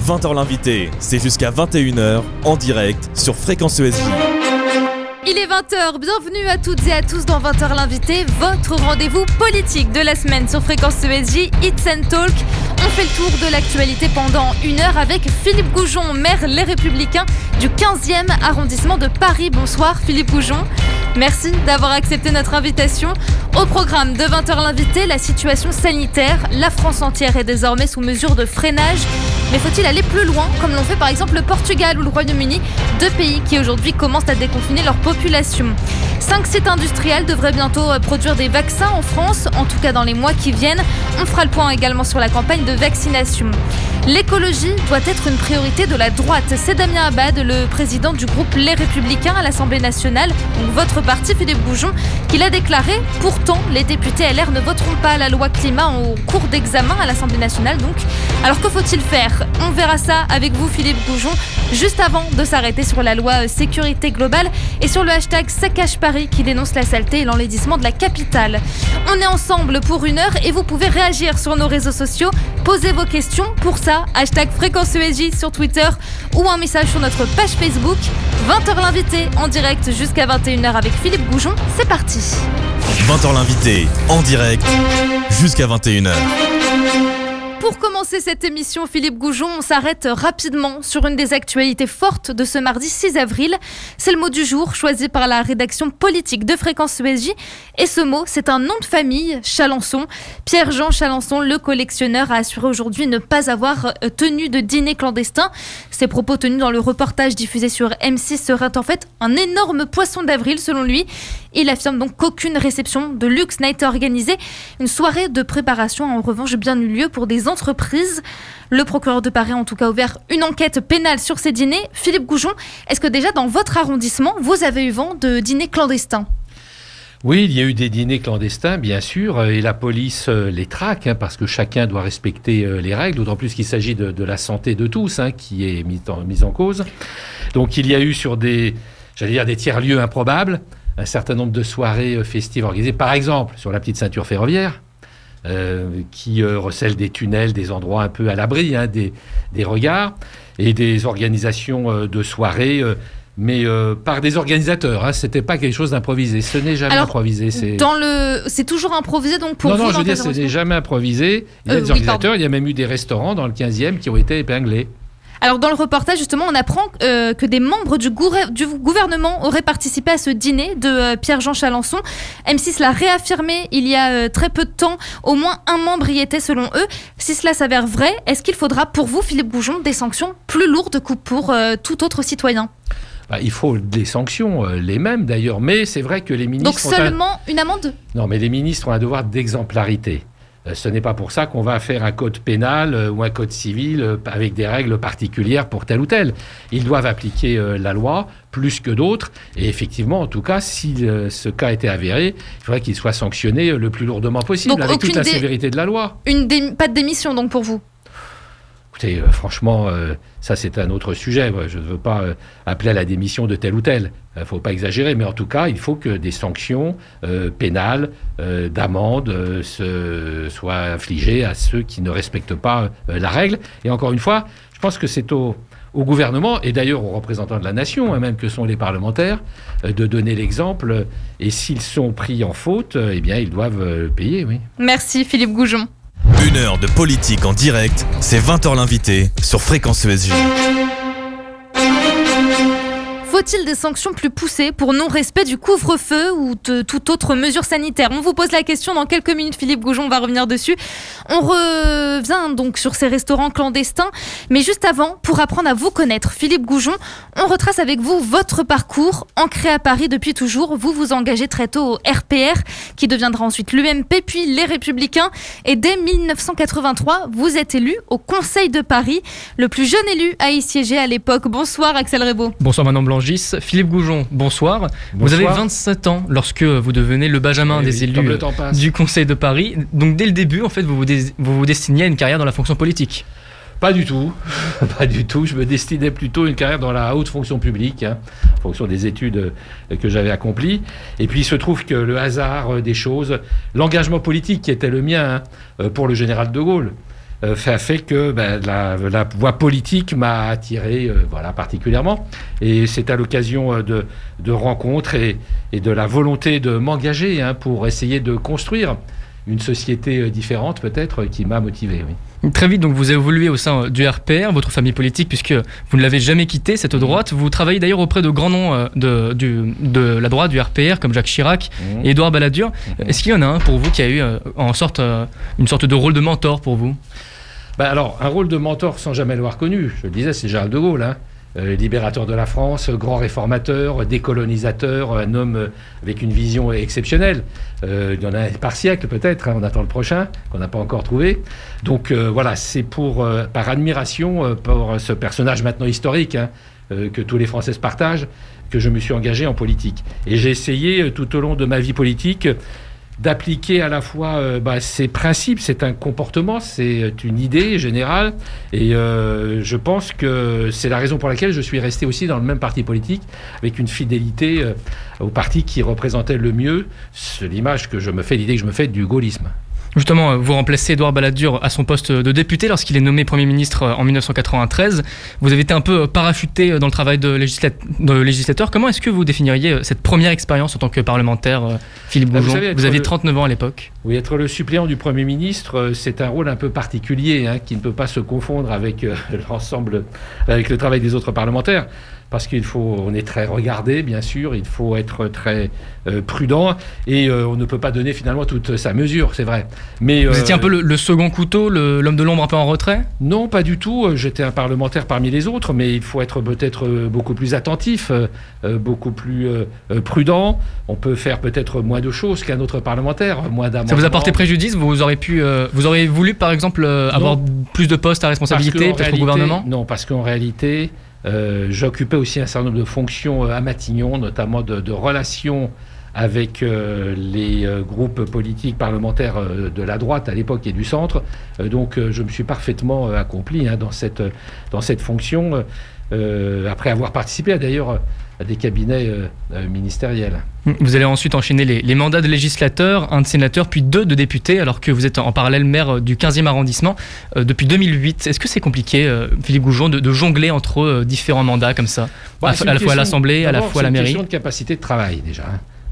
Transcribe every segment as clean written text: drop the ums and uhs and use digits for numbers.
20h l'invité, c'est jusqu'à 21h en direct sur Fréquence ESJ. Il est 20h, bienvenue à toutes et à tous dans 20h l'invité, votre rendez-vous politique de la semaine sur Fréquence ESJ, It's and Talk. On fait le tour de l'actualité pendant une heure avec Philippe Goujon, maire Les Républicains du 15e arrondissement de Paris. Bonsoir Philippe Goujon, merci d'avoir accepté notre invitation. Au programme de 20h l'invité, la situation sanitaire, la France entière est désormais sous mesure de freinage. Mais faut-il aller plus loin, comme l'ont fait par exemple le Portugal ou le Royaume-Uni, deux pays qui aujourd'hui commencent à déconfiner leur population. 5 sites industriels devraient bientôt produire des vaccins en France, en tout cas dans les mois qui viennent. On fera le point également sur la campagne de vaccination. L'écologie doit être une priorité de la droite. C'est Damien Abad, le président du groupe Les Républicains à l'Assemblée nationale, donc votre parti Philippe Goujon, qui l'a déclaré. Pourtant, les députés LR ne voteront pas la loi climat en cours d'examen à l'Assemblée nationale. Donc, alors que faut-il faire ? On verra ça avec vous Philippe Goujon, juste avant de s'arrêter sur la loi sécurité globale et sur le hashtag Saccage Paris qui dénonce la saleté et l'enlaidissement de la capitale. On est ensemble pour une heure et vous pouvez réagir sur nos réseaux sociaux, poser vos questions. Pour ça, hashtag Fréquence ESJ sur Twitter ou un message sur notre page Facebook. 20h l'invité en direct jusqu'à 21h avec Philippe Goujon, c'est parti. 20h l'invité en direct jusqu'à 21h. Pour commencer cette émission, Philippe Goujon, on s'arrête rapidement sur une des actualités fortes de ce mardi 6 avril. C'est le mot du jour choisi par la rédaction politique de Fréquence ESJ. Et ce mot, c'est un nom de famille, Chalençon. Pierre-Jean Chalençon, le collectionneur, a assuré aujourd'hui ne pas avoir tenu de dîner clandestin. Ces propos tenus dans le reportage diffusé sur M6 seraient en fait un énorme poisson d'avril selon lui. Il affirme donc qu'aucune réception de luxe n'a été organisée. Une soirée de préparation a en revanche bien eu lieu pour des entreprises. Le procureur de Paris a en tout cas ouvert une enquête pénale sur ces dîners. Philippe Goujon, est-ce que déjà dans votre arrondissement, vous avez eu vent de dîners clandestins ? Oui, il y a eu des dîners clandestins, bien sûr, et la police les traque, parce que chacun doit respecter les règles, d'autant plus qu'il s'agit de la santé de tous, qui est mise en cause. Donc il y a eu sur des tiers-lieux improbables, un certain nombre de soirées festives organisées, par exemple sur la petite ceinture ferroviaire, qui recèle des tunnels, des endroits un peu à l'abri des regards, et des organisations de soirées, mais par des organisateurs. C'était pas quelque chose d'improvisé. Ce n'est jamais improvisé. C'est toujours improvisé, donc pour vous. Non, je veux dire, ce n'est jamais improvisé. Il y a des organisateurs, il y a même eu des restaurants dans le 15e qui ont été épinglés. Alors dans le reportage, justement, on apprend que des membres du gouvernement auraient participé à ce dîner de Pierre-Jean Chalençon. M6 l'a réaffirmé il y a très peu de temps. Au moins un membre y était selon eux. Si cela s'avère vrai, est-ce qu'il faudra pour vous, Philippe Goujon, des sanctions plus lourdes que pour tout autre citoyen ? Il faut des sanctions, les mêmes d'ailleurs. Mais c'est vrai que les ministres... Donc seulement une amende ? Non, mais les ministres ont un devoir d'exemplarité. Ce n'est pas pour ça qu'on va faire un code pénal ou un code civil avec des règles particulières pour tel ou tel. Ils doivent appliquer la loi plus que d'autres. Et effectivement, en tout cas, si ce cas était avéré, il faudrait qu'il soit sanctionné le plus lourdement possible, donc, avec toute la sévérité de la loi. Pas de démission donc pour vous ? Écoutez, franchement, ça c'est un autre sujet. Je ne veux pas appeler à la démission de tel ou tel. Il ne faut pas exagérer, mais en tout cas, il faut que des sanctions pénales, d'amende, soient infligées à ceux qui ne respectent pas la règle. Et encore une fois, je pense que c'est au gouvernement, et d'ailleurs aux représentants de la nation, même que sont les parlementaires, de donner l'exemple. Et s'ils sont pris en faute, eh bien, ils doivent payer, oui. Merci Philippe Goujon. Une heure de politique en direct, c'est 20h l'invité sur Fréquence ESJ. Faut-il des sanctions plus poussées pour non-respect du couvre-feu ou de toute autre mesure sanitaire ? On vous pose la question dans quelques minutes, Philippe Goujon, on va revenir dessus. On revient donc sur ces restaurants clandestins, mais juste avant, pour apprendre à vous connaître, Philippe Goujon, on retrace avec vous votre parcours. Ancré à Paris depuis toujours, vous vous engagez très tôt au RPR, qui deviendra ensuite l'UMP, puis les Républicains. Et dès 1983, vous êtes élu au Conseil de Paris, le plus jeune élu à y siéger à l'époque. Bonsoir Axel Rebaud. Bonsoir Manon Blanc. Philippe Goujon, bonsoir. Vous avez 27 ans lorsque vous devenez le benjamin des élus du Conseil de Paris. Donc dès le début, en fait, vous vous destiniez à une carrière dans la fonction politique. Pas du tout. Pas du tout. Je me destinais plutôt à une carrière dans la haute fonction publique, en fonction des études que j'avais accomplies. Et puis il se trouve que le hasard des choses, l'engagement politique qui était le mien pour le général de Gaulle, fait que la voie politique m'a attiré particulièrement. Et c'est à l'occasion de rencontres et de la volonté de m'engager pour essayer de construire une société différente peut-être qui m'a motivé. Oui. Très vite, donc vous évoluez au sein du RPR, votre famille politique, puisque vous ne l'avez jamais quitté, cette droite. Vous travaillez d'ailleurs auprès de grands noms de la droite, du RPR, comme Jacques Chirac et Édouard Balladur. Est-ce qu'il y en a un pour vous qui a eu une sorte de rôle de mentor pour vous ? Alors, un rôle de mentor sans jamais l'avoir connu, je le disais, c'est Charles de Gaulle, libérateur de la France, grand réformateur, décolonisateur, un homme avec une vision exceptionnelle. Il y en a un par siècle peut-être, on attend le prochain, qu'on n'a pas encore trouvé. Donc c'est par admiration pour ce personnage maintenant historique, que tous les Français se partagent, que je me suis engagé en politique. Et j'ai essayé tout au long de ma vie politique d'appliquer à la fois ces principes, c'est un comportement, c'est une idée générale, et je pense que c'est la raison pour laquelle je suis resté aussi dans le même parti politique, avec une fidélité au parti qui représentait le mieux l'image que je me fais, l'idée que je me fais du gaullisme. Justement, vous remplacez Édouard Balladur à son poste de député lorsqu'il est nommé Premier ministre en 1993. Vous avez été un peu parachuté dans le travail de législateur. Comment est-ce que vous définiriez cette première expérience en tant que parlementaire, Philippe Goujon ? Vous aviez 39 ans à l'époque. Oui, être le suppléant du Premier ministre, c'est un rôle un peu particulier, qui ne peut pas se confondre avec l'ensemble, avec le travail des autres parlementaires. Parce on est très regardé, bien sûr, il faut être très prudent, et on ne peut pas donner finalement toute sa mesure, c'est vrai. Mais, vous étiez un peu le second couteau, l'homme de l'ombre un peu en retrait ? Non, pas du tout. J'étais un parlementaire parmi les autres, mais il faut être peut-être beaucoup plus attentif, beaucoup plus prudent. On peut faire peut-être moins de choses qu'un autre parlementaire, moins d'amendements. Ça vous a porté préjudice ? Vous auriez voulu, par exemple, avoir plus de postes à responsabilité, peut-être au gouvernement ? Non, parce qu'en réalité, j'occupais aussi un certain nombre de fonctions à Matignon, notamment de relations avec les groupes politiques parlementaires de la droite à l'époque et du centre. Donc je me suis parfaitement accompli dans cette fonction, après avoir participé d'ailleurs à des cabinets ministériels. Vous allez ensuite enchaîner les mandats de législateur, un de sénateur, puis 2 de député, alors que vous êtes en parallèle maire du 15e arrondissement depuis 2008. Est-ce que c'est compliqué, Philippe Goujon, de jongler entre différents mandats comme ça, à la fois à l'Assemblée, à la fois à la mairie ? C'est une question de capacité de travail déjà.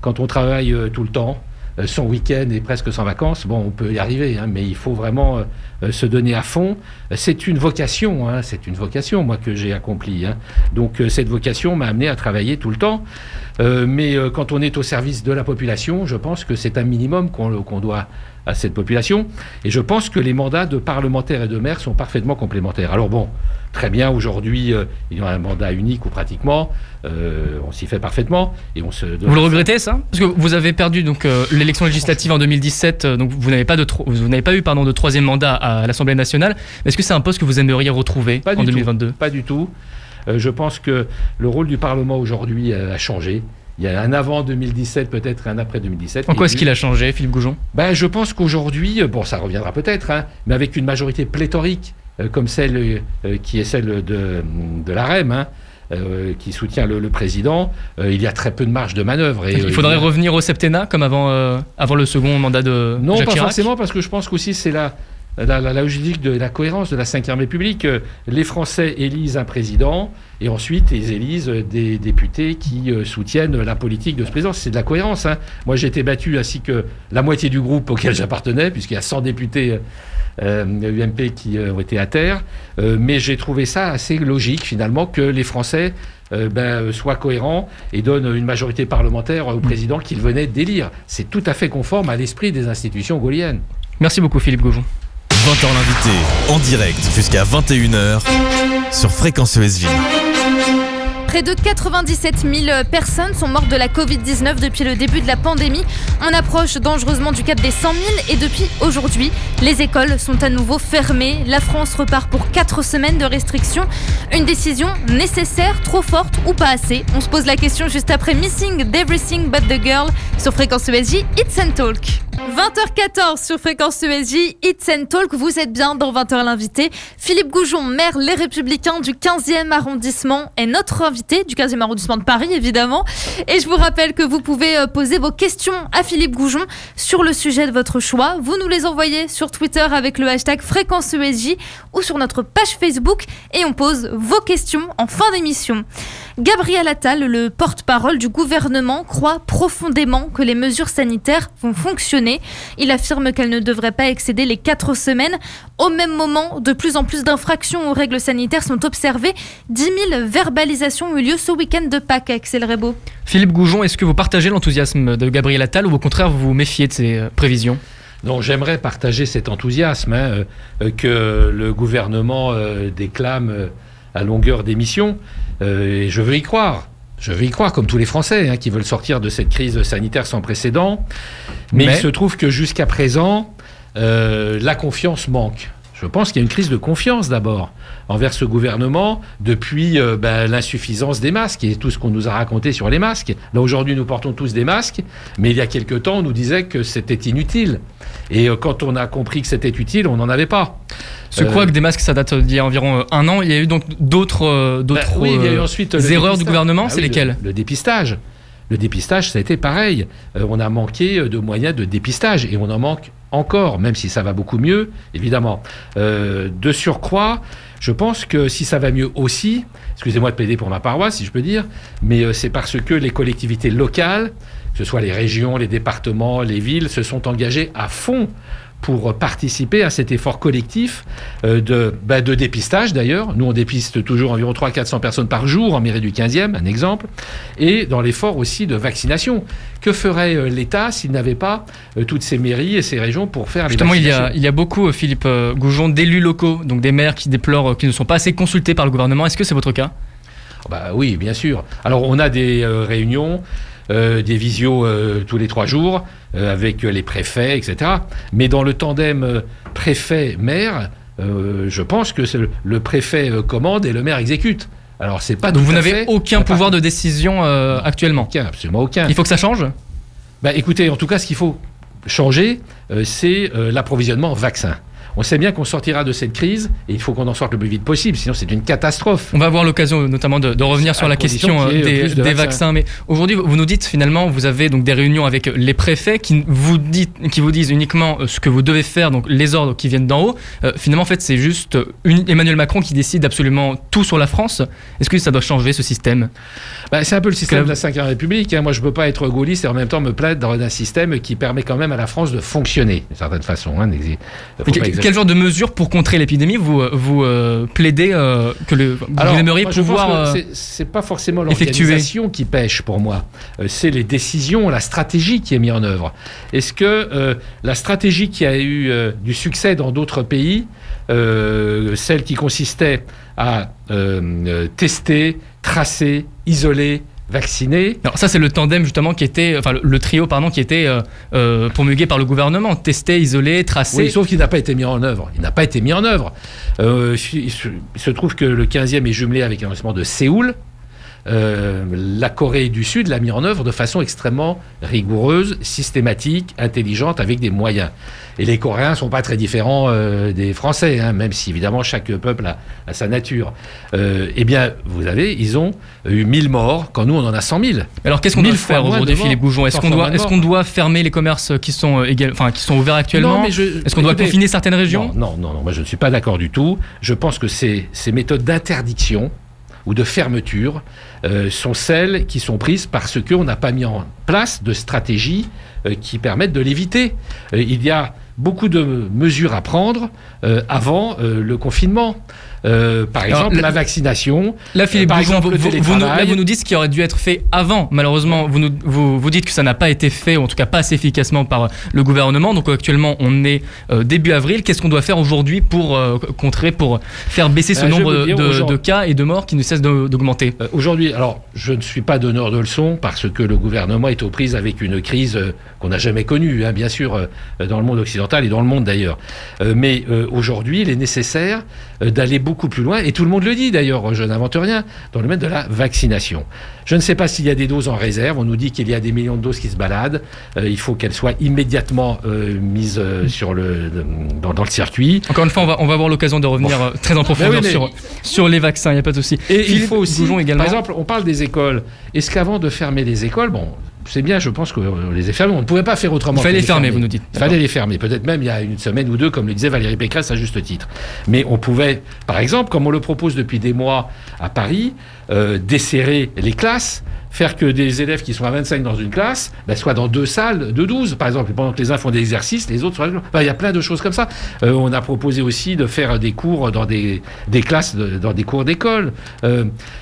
Quand on travaille tout le temps, sans week-end et presque sans vacances, on peut y arriver, mais il faut vraiment se donner à fond. C'est une vocation, moi, que j'ai accomplie. Donc cette vocation m'a amené à travailler tout le temps. Mais quand on est au service de la population, je pense que c'est un minimum qu'on doit à cette population. Et je pense que les mandats de parlementaires et de maires sont parfaitement complémentaires. Alors très bien, aujourd'hui, il y a un mandat unique ou pratiquement, on s'y fait parfaitement. Et vous le regrettez, ça ? Parce que vous avez perdu l'élection législative en 2017, donc vous n'avez pas eu de troisième mandat à l'Assemblée nationale. Est-ce que c'est un poste que vous aimeriez retrouver en 2022 ? Pas du tout. Je pense que le rôle du Parlement aujourd'hui a changé. Il y a un avant 2017, peut-être un après 2017. En quoi est-ce qu'il a changé, Philippe Goujon ? Je pense qu'aujourd'hui, ça reviendra peut-être, mais avec une majorité pléthorique, comme celle qui est celle de l'AREM, qui soutient le président, il y a très peu de marge de manœuvre. Et, il faudrait revenir au septennat, comme avant le second mandat de non, Jacques pas Chirac. Forcément, parce que je pense qu'aussi c'est la logique de la cohérence de la Ve République. Les Français élisent un président et ensuite ils élisent des députés qui soutiennent la politique de ce président. C'est de la cohérence. Moi j'ai été battu ainsi que la moitié du groupe auquel j'appartenais, puisqu'il y a 100 députés UMP qui ont été à terre. Mais j'ai trouvé ça assez logique finalement que les Français soient cohérents et donnent une majorité parlementaire au président qu'ils venaient d'élire. C'est tout à fait conforme à l'esprit des institutions gaulliennes. Merci beaucoup Philippe Goujon. 20h l'invité, en direct jusqu'à 21h sur Fréquence ESJ. Près de 97 000 personnes sont mortes de la Covid-19 depuis le début de la pandémie. On approche dangereusement du cap des 100 000 et depuis aujourd'hui, les écoles sont à nouveau fermées. La France repart pour 4 semaines de restrictions. Une décision nécessaire, trop forte ou pas assez ? On se pose la question juste après Missing d'Everything But The Girl sur Fréquence ESJ, It's and Talk. 20h14 sur Fréquence ESJ, It's and Talk, vous êtes bien dans 20h l'invité. Philippe Goujon, maire Les Républicains du 15e arrondissement, est notre invité du 15e arrondissement de Paris évidemment. Et je vous rappelle que vous pouvez poser vos questions à Philippe Goujon sur le sujet de votre choix. Vous nous les envoyez sur Twitter avec le hashtag Fréquence ESJ ou sur notre page Facebook et on pose vos questions en fin d'émission. Gabriel Attal, le porte-parole du gouvernement, croit profondément que les mesures sanitaires vont fonctionner. Il affirme qu'elles ne devraient pas excéder les 4 semaines. Au même moment, de plus en plus d'infractions aux règles sanitaires sont observées. 10 000 verbalisations ont eu lieu ce week-end de Pâques, Axel Rebaud. Philippe Goujon, est-ce que vous partagez l'enthousiasme de Gabriel Attal ou au contraire vous vous méfiez de ses prévisions ? Non, j'aimerais partager cet enthousiasme que le gouvernement déclame à longueur d'émission. Et je veux y croire. Je veux y croire, comme tous les Français qui veulent sortir de cette crise sanitaire sans précédent. Mais il se trouve que jusqu'à présent, la confiance manque. Je pense qu'il y a une crise de confiance d'abord envers ce gouvernement depuis l'insuffisance des masques et tout ce qu'on nous a raconté sur les masques. Là aujourd'hui nous portons tous des masques, mais il y a quelque temps on nous disait que c'était inutile. Et quand on a compris que c'était utile, on n'en avait pas. Je crois que des masques, ça date d'il y a environ 1 an. Il y a eu donc d'autres il y a eu ensuite erreurs du gouvernement. C'est lesquelles ? Le dépistage. Le dépistage, ça a été pareil. On a manqué de moyens de dépistage et on en manque encore, même si ça va beaucoup mieux, évidemment. De surcroît, je pense que si ça va mieux aussi, excusez-moi de plaider pour ma paroisse, si je peux dire, mais c'est parce que les collectivités locales, que ce soit les régions, les départements, les villes, se sont engagées à fond pour participer à cet effort collectif de dépistage d'ailleurs. Nous, on dépiste toujours environ 300-400 personnes par jour en mairie du 15e, un exemple, et dans l'effort aussi de vaccination. Que ferait l'État s'il n'avait pas toutes ces mairies et ces régions pour faire les vaccinations ? Justement, il y a beaucoup, Philippe Goujon, d'élus locaux, donc des maires qui déplorent qu'ils ne sont pas assez consultés par le gouvernement. Est-ce que c'est votre cas ? Oui, bien sûr. Alors, on a des réunions, des visios tous les 3 jours avec les préfets, etc. Mais dans le tandem préfet-maire, je pense que le préfet commande et le maire exécute. Alors c'est pas. Donc vous n'avez aucun pouvoir de décision actuellement ? Absolument aucun. Il faut que ça change ? Écoutez, en tout cas, ce qu'il faut changer, c'est l'approvisionnement en vaccins. On sait bien qu'on sortira de cette crise et il faut qu'on en sorte le plus vite possible, sinon c'est une catastrophe. On va avoir l'occasion notamment de revenir sur la question des vaccins. Mais aujourd'hui, vous nous dites finalement, vous avez donc des réunions avec les préfets qui vous disent uniquement ce que vous devez faire, donc les ordres qui viennent d'en haut. Finalement, en fait, c'est juste Emmanuel Macron qui décide absolument tout sur la France. Est-ce que ça doit changer ce système ? C'est un peu le système de la Ve République. Moi, je ne peux pas être gaulliste et en même temps me plaindre d'un système qui permet quand même à la France de fonctionner d'une certaine façon. Quel genre de mesures pour contrer l'épidémie vous plaidez vous aimeriez pouvoir c'est pas forcément l'organisation qui pêche pour moi. C'est les décisions, la stratégie qui est mise en œuvre. Est-ce que la stratégie qui a eu du succès dans d'autres pays, celle qui consistait à tester, tracer, isoler, vacciner. Alors ça c'est le tandem justement qui était, le trio qui était promulgué par le gouvernement, tester, isoler, tracer. Oui, sauf qu'il n'a pas été mis en œuvre. Il se trouve que le 15e est jumelé avec un arrondissement de Séoul. La Corée du Sud l'a mis en œuvre de façon extrêmement rigoureuse, systématique, intelligente, avec des moyens. Et les Coréens ne sont pas très différents des Français, même si évidemment chaque peuple a sa nature. Ils ont eu 1000 morts, quand nous on en a 100 000. Alors qu'est-ce qu'on doit faire aujourd'hui, Philippe Goujon ? Est-ce qu'on doit fermer les commerces qui sont ouverts actuellement ? Est-ce qu'on doit confiner certaines régions ? Non, moi je ne suis pas d'accord du tout. Je pense que ces méthodes d'interdiction ou de fermeture sont celles qui sont prises parce qu'on n'a pas mis en place de stratégies qui permettent de l'éviter. Il y a beaucoup de mesures à prendre avant le confinement. Par exemple, la vaccination. Là, Philippe Goujon, vous nous dites ce qui aurait dû être fait avant. Malheureusement, vous dites que ça n'a pas été fait, ou en tout cas pas assez efficacement par le gouvernement. Donc actuellement, on est début avril. Qu'est-ce qu'on doit faire aujourd'hui pour contrer, pour faire baisser ce nombre de cas et de morts qui ne cessent d'augmenter ? Aujourd'hui, alors, je ne suis pas donneur de leçons parce que le gouvernement est aux prises avec une crise qu'on n'a jamais connue, bien sûr, dans le monde occidental et dans le monde d'ailleurs. Mais aujourd'hui, il est nécessaire d'aller beaucoup beaucoup plus loin, et tout le monde le dit d'ailleurs, je n'invente rien, dans le domaine de la vaccination. Je ne sais pas s'il y a des doses en réserve, on nous dit qu'il y a des millions de doses qui se baladent, il faut qu'elles soient immédiatement mises dans le circuit. Encore une fois, on va avoir l'occasion de revenir très en profondeur sur les vaccins, il n'y a pas de souci. Et il faut aussi, également. Par exemple, on parle des écoles, est-ce qu'avant de fermer les écoles, c'est bien, je pense qu'on les a fermés. On ne pouvait pas faire autrement. Il fallait les fermer, vous nous dites. Il fallait les fermer. Peut-être même il y a une semaine ou deux, comme le disait Valérie Pécresse à juste titre. Mais on pouvait, par exemple, comme on le propose depuis des mois à Paris, desserrer les classes, faire que des élèves qui sont à 25 dans une classe soient dans 2 salles de 12, par exemple. Pendant que les uns font des exercices, les autres sont... il y a plein de choses comme ça. On a proposé aussi de faire des cours dans des classes, dans des cours d'école.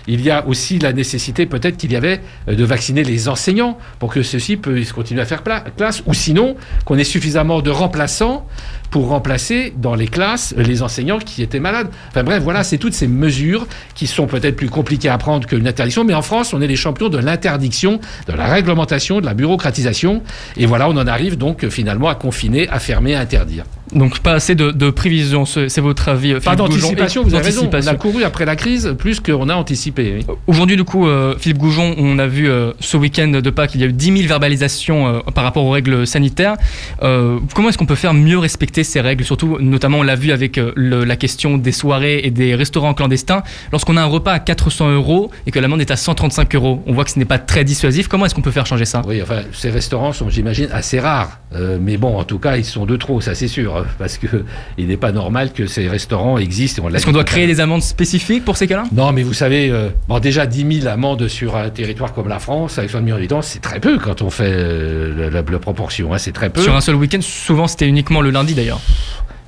Il y a aussi la nécessité, peut-être qu'il y avait, de vacciner les enseignants pour que ceux-ci puissent continuer à faire classe, ou sinon qu'on ait suffisamment de remplaçants pour remplacer dans les classes les enseignants qui étaient malades. Enfin bref, voilà, c'est toutes ces mesures qui sont peut-être plus compliquées à prendre qu'une interdiction, mais en France, on est les champions de l'interdiction, de la réglementation, de la bureaucratisation, et voilà, on en arrive donc finalement à confiner, à fermer, à interdire. Donc pas assez de prévision, c'est votre avis, Philippe Pas d'anticipation, vous avez raison. On a couru après la crise plus qu'on a anticipé. Oui. Aujourd'hui, du coup, Philippe Goujon, on a vu ce week-end de Pâques, il y a eu 10 000 verbalisations par rapport aux règles sanitaires. Comment est-ce qu'on peut faire mieux respecter ces règles? Surtout, notamment, on l'a vu avec la question des soirées et des restaurants clandestins. Lorsqu'on a un repas à 400 € et que l'amende est à 135 €, on voit que ce n'est pas très dissuasif. Comment est-ce qu'on peut faire changer ça? Oui, enfin, ces restaurants sont, j'imagine, assez rares. Mais bon, en tout cas, ils sont de trop, ça c'est sûr. Parce qu'il n'est pas normal que ces restaurants existent. Est-ce qu'on doit créer des amendes spécifiques pour ces cas-là? Non, mais vous savez, déjà 10 000 amendes sur un territoire comme la France, avec 60 millions d'habitants, c'est très peu quand on fait la proportion. Hein, c'est très peu. Sur un seul week-end, souvent c'était uniquement le lundi d'ailleurs.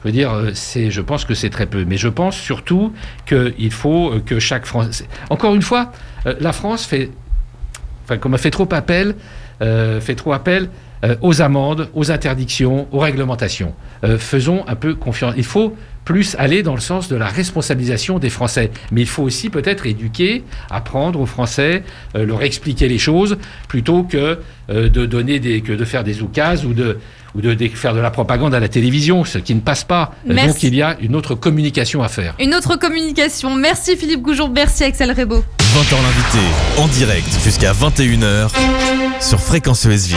Je veux dire, je pense que c'est très peu. Mais je pense surtout qu'il faut que chaque Français... Encore une fois, la France fait trop appel aux amendes, aux interdictions, aux réglementations. Faisons un peu confiance. Il faut plus aller dans le sens de la responsabilisation des Français. Mais il faut aussi peut-être éduquer, apprendre aux Français, leur expliquer les choses, plutôt que de faire des oukases ou de faire de la propagande à la télévision, ce qui ne passe pas. Merci. Donc il y a une autre communication à faire. Une autre communication. Merci Philippe Goujon, merci Axel Rebaud. 20h l'invité, en direct jusqu'à 21h sur Fréquence ESJ.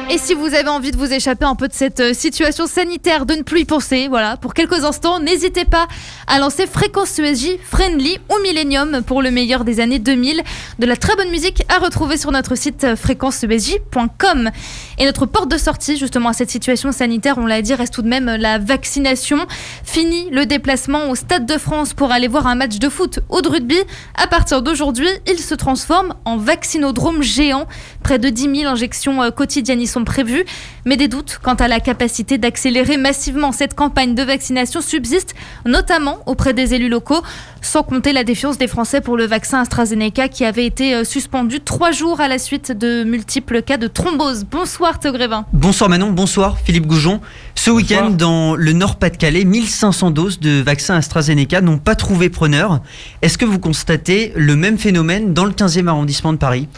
Et si vous avez envie de vous échapper un peu de cette situation sanitaire, de ne plus y penser, voilà, pour quelques instants, n'hésitez pas à lancer Fréquence ESJ, Friendly ou Millennium pour le meilleur des années 2000. De la très bonne musique à retrouver sur notre site fréquenceesj.com. Et notre porte de sortie, justement, à cette situation sanitaire, on l'a dit, reste tout de même la vaccination. Fini le déplacement au Stade de France pour aller voir un match de foot ou de rugby. À partir d'aujourd'hui, il se transforme en vaccinodrome géant. Près de 10 000 injections quotidiennes y sont prévues, mais des doutes quant à la capacité d'accélérer massivement cette campagne de vaccination subsistent, notamment auprès des élus locaux, sans compter la défiance des Français pour le vaccin AstraZeneca qui avait été suspendu 3 jours à la suite de multiples cas de thrombose. Bonsoir Théo Grévin. Bonsoir Manon, bonsoir Philippe Goujon. Ce week-end, dans le Nord-Pas-de-Calais, 1500 doses de vaccin AstraZeneca n'ont pas trouvé preneur. Est-ce que vous constatez le même phénomène dans le 15e arrondissement de Paris ?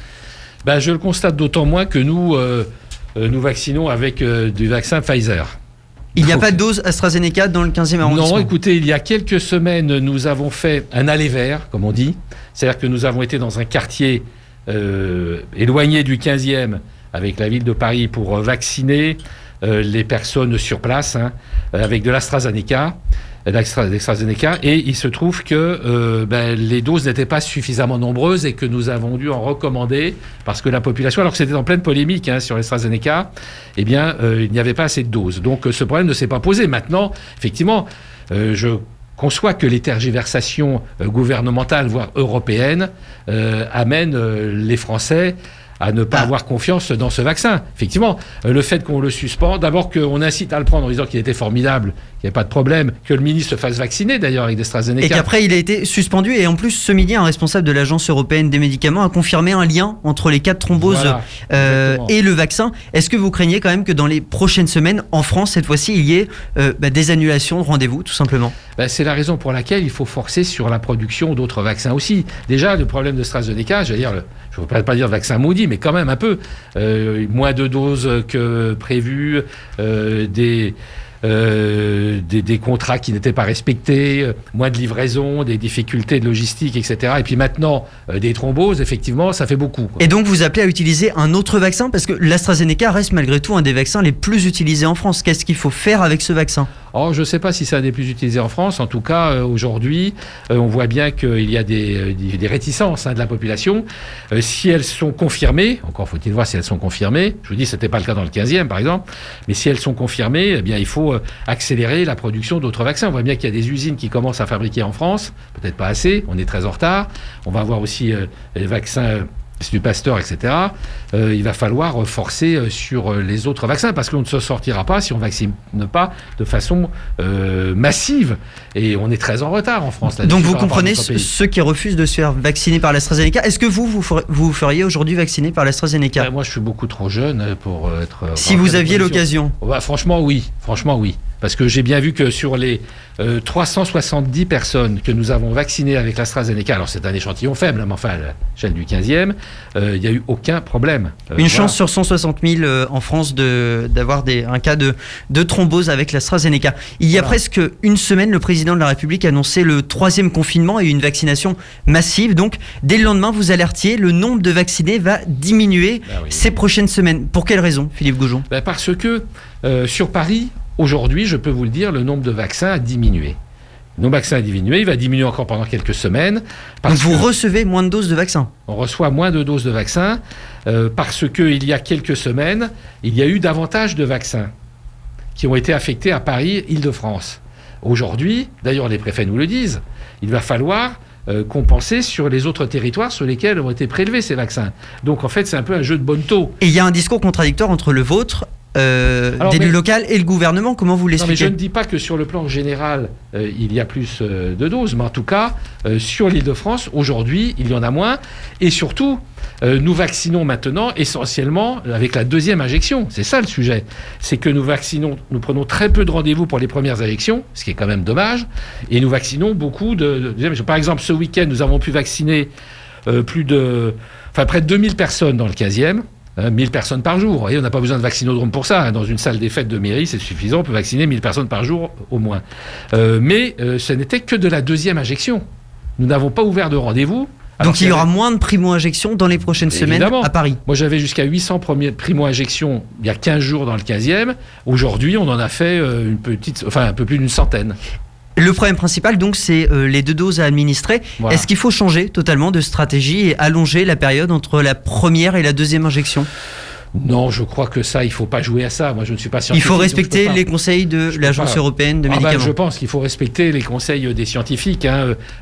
Je le constate d'autant moins que nous vaccinons avec du vaccin Pfizer. Il n'y a pas de dose AstraZeneca dans le 15e arrondissement? Non, écoutez, il y a quelques semaines, nous avons fait un aller vert, comme on dit. C'est-à-dire que nous avons été dans un quartier éloigné du 15e avec la ville de Paris pour vacciner les personnes sur place avec de l'AstraZeneca. Et il se trouve que les doses n'étaient pas suffisamment nombreuses et que nous avons dû en recommander parce que la population, alors que c'était en pleine polémique sur l'AstraZeneca, il n'y avait pas assez de doses. Donc ce problème ne s'est pas posé. Maintenant, effectivement, je conçoit que les tergiversations gouvernementales, voire européennes, amènent les Français à ne pas avoir confiance dans ce vaccin. Effectivement, le fait qu'on le suspend, d'abord qu'on incite à le prendre en disant qu'il était formidable, qu'il n'y a pas de problème, que le ministre se fasse vacciner d'ailleurs avec des AstraZeneca. Et qu'après il a été suspendu, et en plus ce midi un responsable de l'Agence européenne des médicaments a confirmé un lien entre les cas de thrombose et le vaccin. Est-ce que vous craignez quand même que dans les prochaines semaines, en France cette fois-ci, il y ait des annulations de rendez-vous tout simplement? C'est la raison pour laquelle il faut forcer sur la production d'autres vaccins aussi. Déjà, le problème de AstraZeneca, je ne veux pas dire vaccin maudit, mais quand même un peu. Moins de doses que prévu, des contrats qui n'étaient pas respectés, moins de livraison, des difficultés de logistique, etc. Et puis maintenant, des thromboses, effectivement, ça fait beaucoup, quoi. Et donc vous appelez à utiliser un autre vaccin parce que l'AstraZeneca reste malgré tout un des vaccins les plus utilisés en France. Qu'est-ce qu'il faut faire avec ce vaccin ? Oh, je ne sais pas si c'est un des plus utilisés en France. En tout cas, aujourd'hui, on voit bien qu'il y a des réticences de la population. Si elles sont confirmées, encore faut-il voir si elles sont confirmées. Je vous dis, ce n'était pas le cas dans le 15e, par exemple. Mais si elles sont confirmées, eh bien, il faut accélérer la production d'autres vaccins. On voit bien qu'il y a des usines qui commencent à fabriquer en France. Peut-être pas assez. On est très en retard. On va avoir aussi les vaccins du Pasteur, etc. Il va falloir forcer sur les autres vaccins parce qu'on ne se sortira pas si on ne vaccine pas de façon massive. Et on est très en retard en France. Donc vous comprenez ceux qui refusent de se faire vacciner par l'AstraZeneca. Est-ce que vous feriez aujourd'hui vacciner par l'AstraZeneca ? Moi, je suis beaucoup trop jeune pour être... Si vous aviez l'occasion. Franchement, oui. Parce que j'ai bien vu que sur les 370 personnes que nous avons vaccinées avec l'AstraZeneca, alors c'est un échantillon faible, mais enfin à l'échelle du 15e, il n'y a eu aucun problème. Une chance sur 160 000 en France d'avoir un cas de thrombose avec l'AstraZeneca. Il y a presque une semaine, le président de la République annonçait le 3e confinement et une vaccination massive. Donc dès le lendemain, vous alertiez, le nombre de vaccinés va diminuer ces prochaines semaines. Pour quelle raison, Philippe Goujon ? Parce que sur Paris, aujourd'hui, je peux vous le dire, le nombre de vaccins a diminué. Le nombre de vaccins a diminué, il va diminuer encore pendant quelques semaines. Donc vous recevez moins de doses de vaccins ? On reçoit moins de doses de vaccins parce qu'il y a quelques semaines, il y a eu davantage de vaccins qui ont été affectés à Paris, Île-de-France. Aujourd'hui, d'ailleurs les préfets nous le disent, il va falloir compenser sur les autres territoires sur lesquels ont été prélevés ces vaccins. Donc en fait, c'est un peu un jeu de bonneteau. Et il y a un discours contradictoire entre le vôtre, d'élu local et le gouvernement. Comment vous l'expliquez ? Je ne dis pas que sur le plan général, il y a plus de doses, mais en tout cas, sur l'Île-de-France, aujourd'hui, il y en a moins. Et surtout, nous vaccinons maintenant essentiellement avec la 2e injection. C'est ça le sujet. C'est que nous prenons très peu de rendez-vous pour les premières injections, ce qui est quand même dommage, et nous vaccinons beaucoup de deuxième injection. Par exemple, ce week-end, nous avons pu vacciner près de 2000 personnes dans le 15e. 1000 personnes par jour. Et on n'a pas besoin de vaccinodrome pour ça. Dans une salle des fêtes de mairie, c'est suffisant. On peut vacciner 1000 personnes par jour au moins. Mais ce n'était que de la 2e injection. Nous n'avons pas ouvert de rendez-vous. Donc il y aura moins de primo-injections dans les prochaines semaines à Paris. Moi j'avais jusqu'à 800 primo-injections il y a 15 jours dans le 15e. Aujourd'hui on en a fait un peu plus d'une centaine. Le problème principal, donc, c'est les 2 doses à administrer. Voilà. Est-ce qu'il faut changer totalement de stratégie et allonger la période entre la première et la 2e injection ? Non, je crois que ça, il ne faut pas jouer à ça. Moi, je ne suis pas scientifique. Il faut respecter les conseils de l'Agence européenne de médicaments. Je pense qu'il faut respecter les conseils des scientifiques.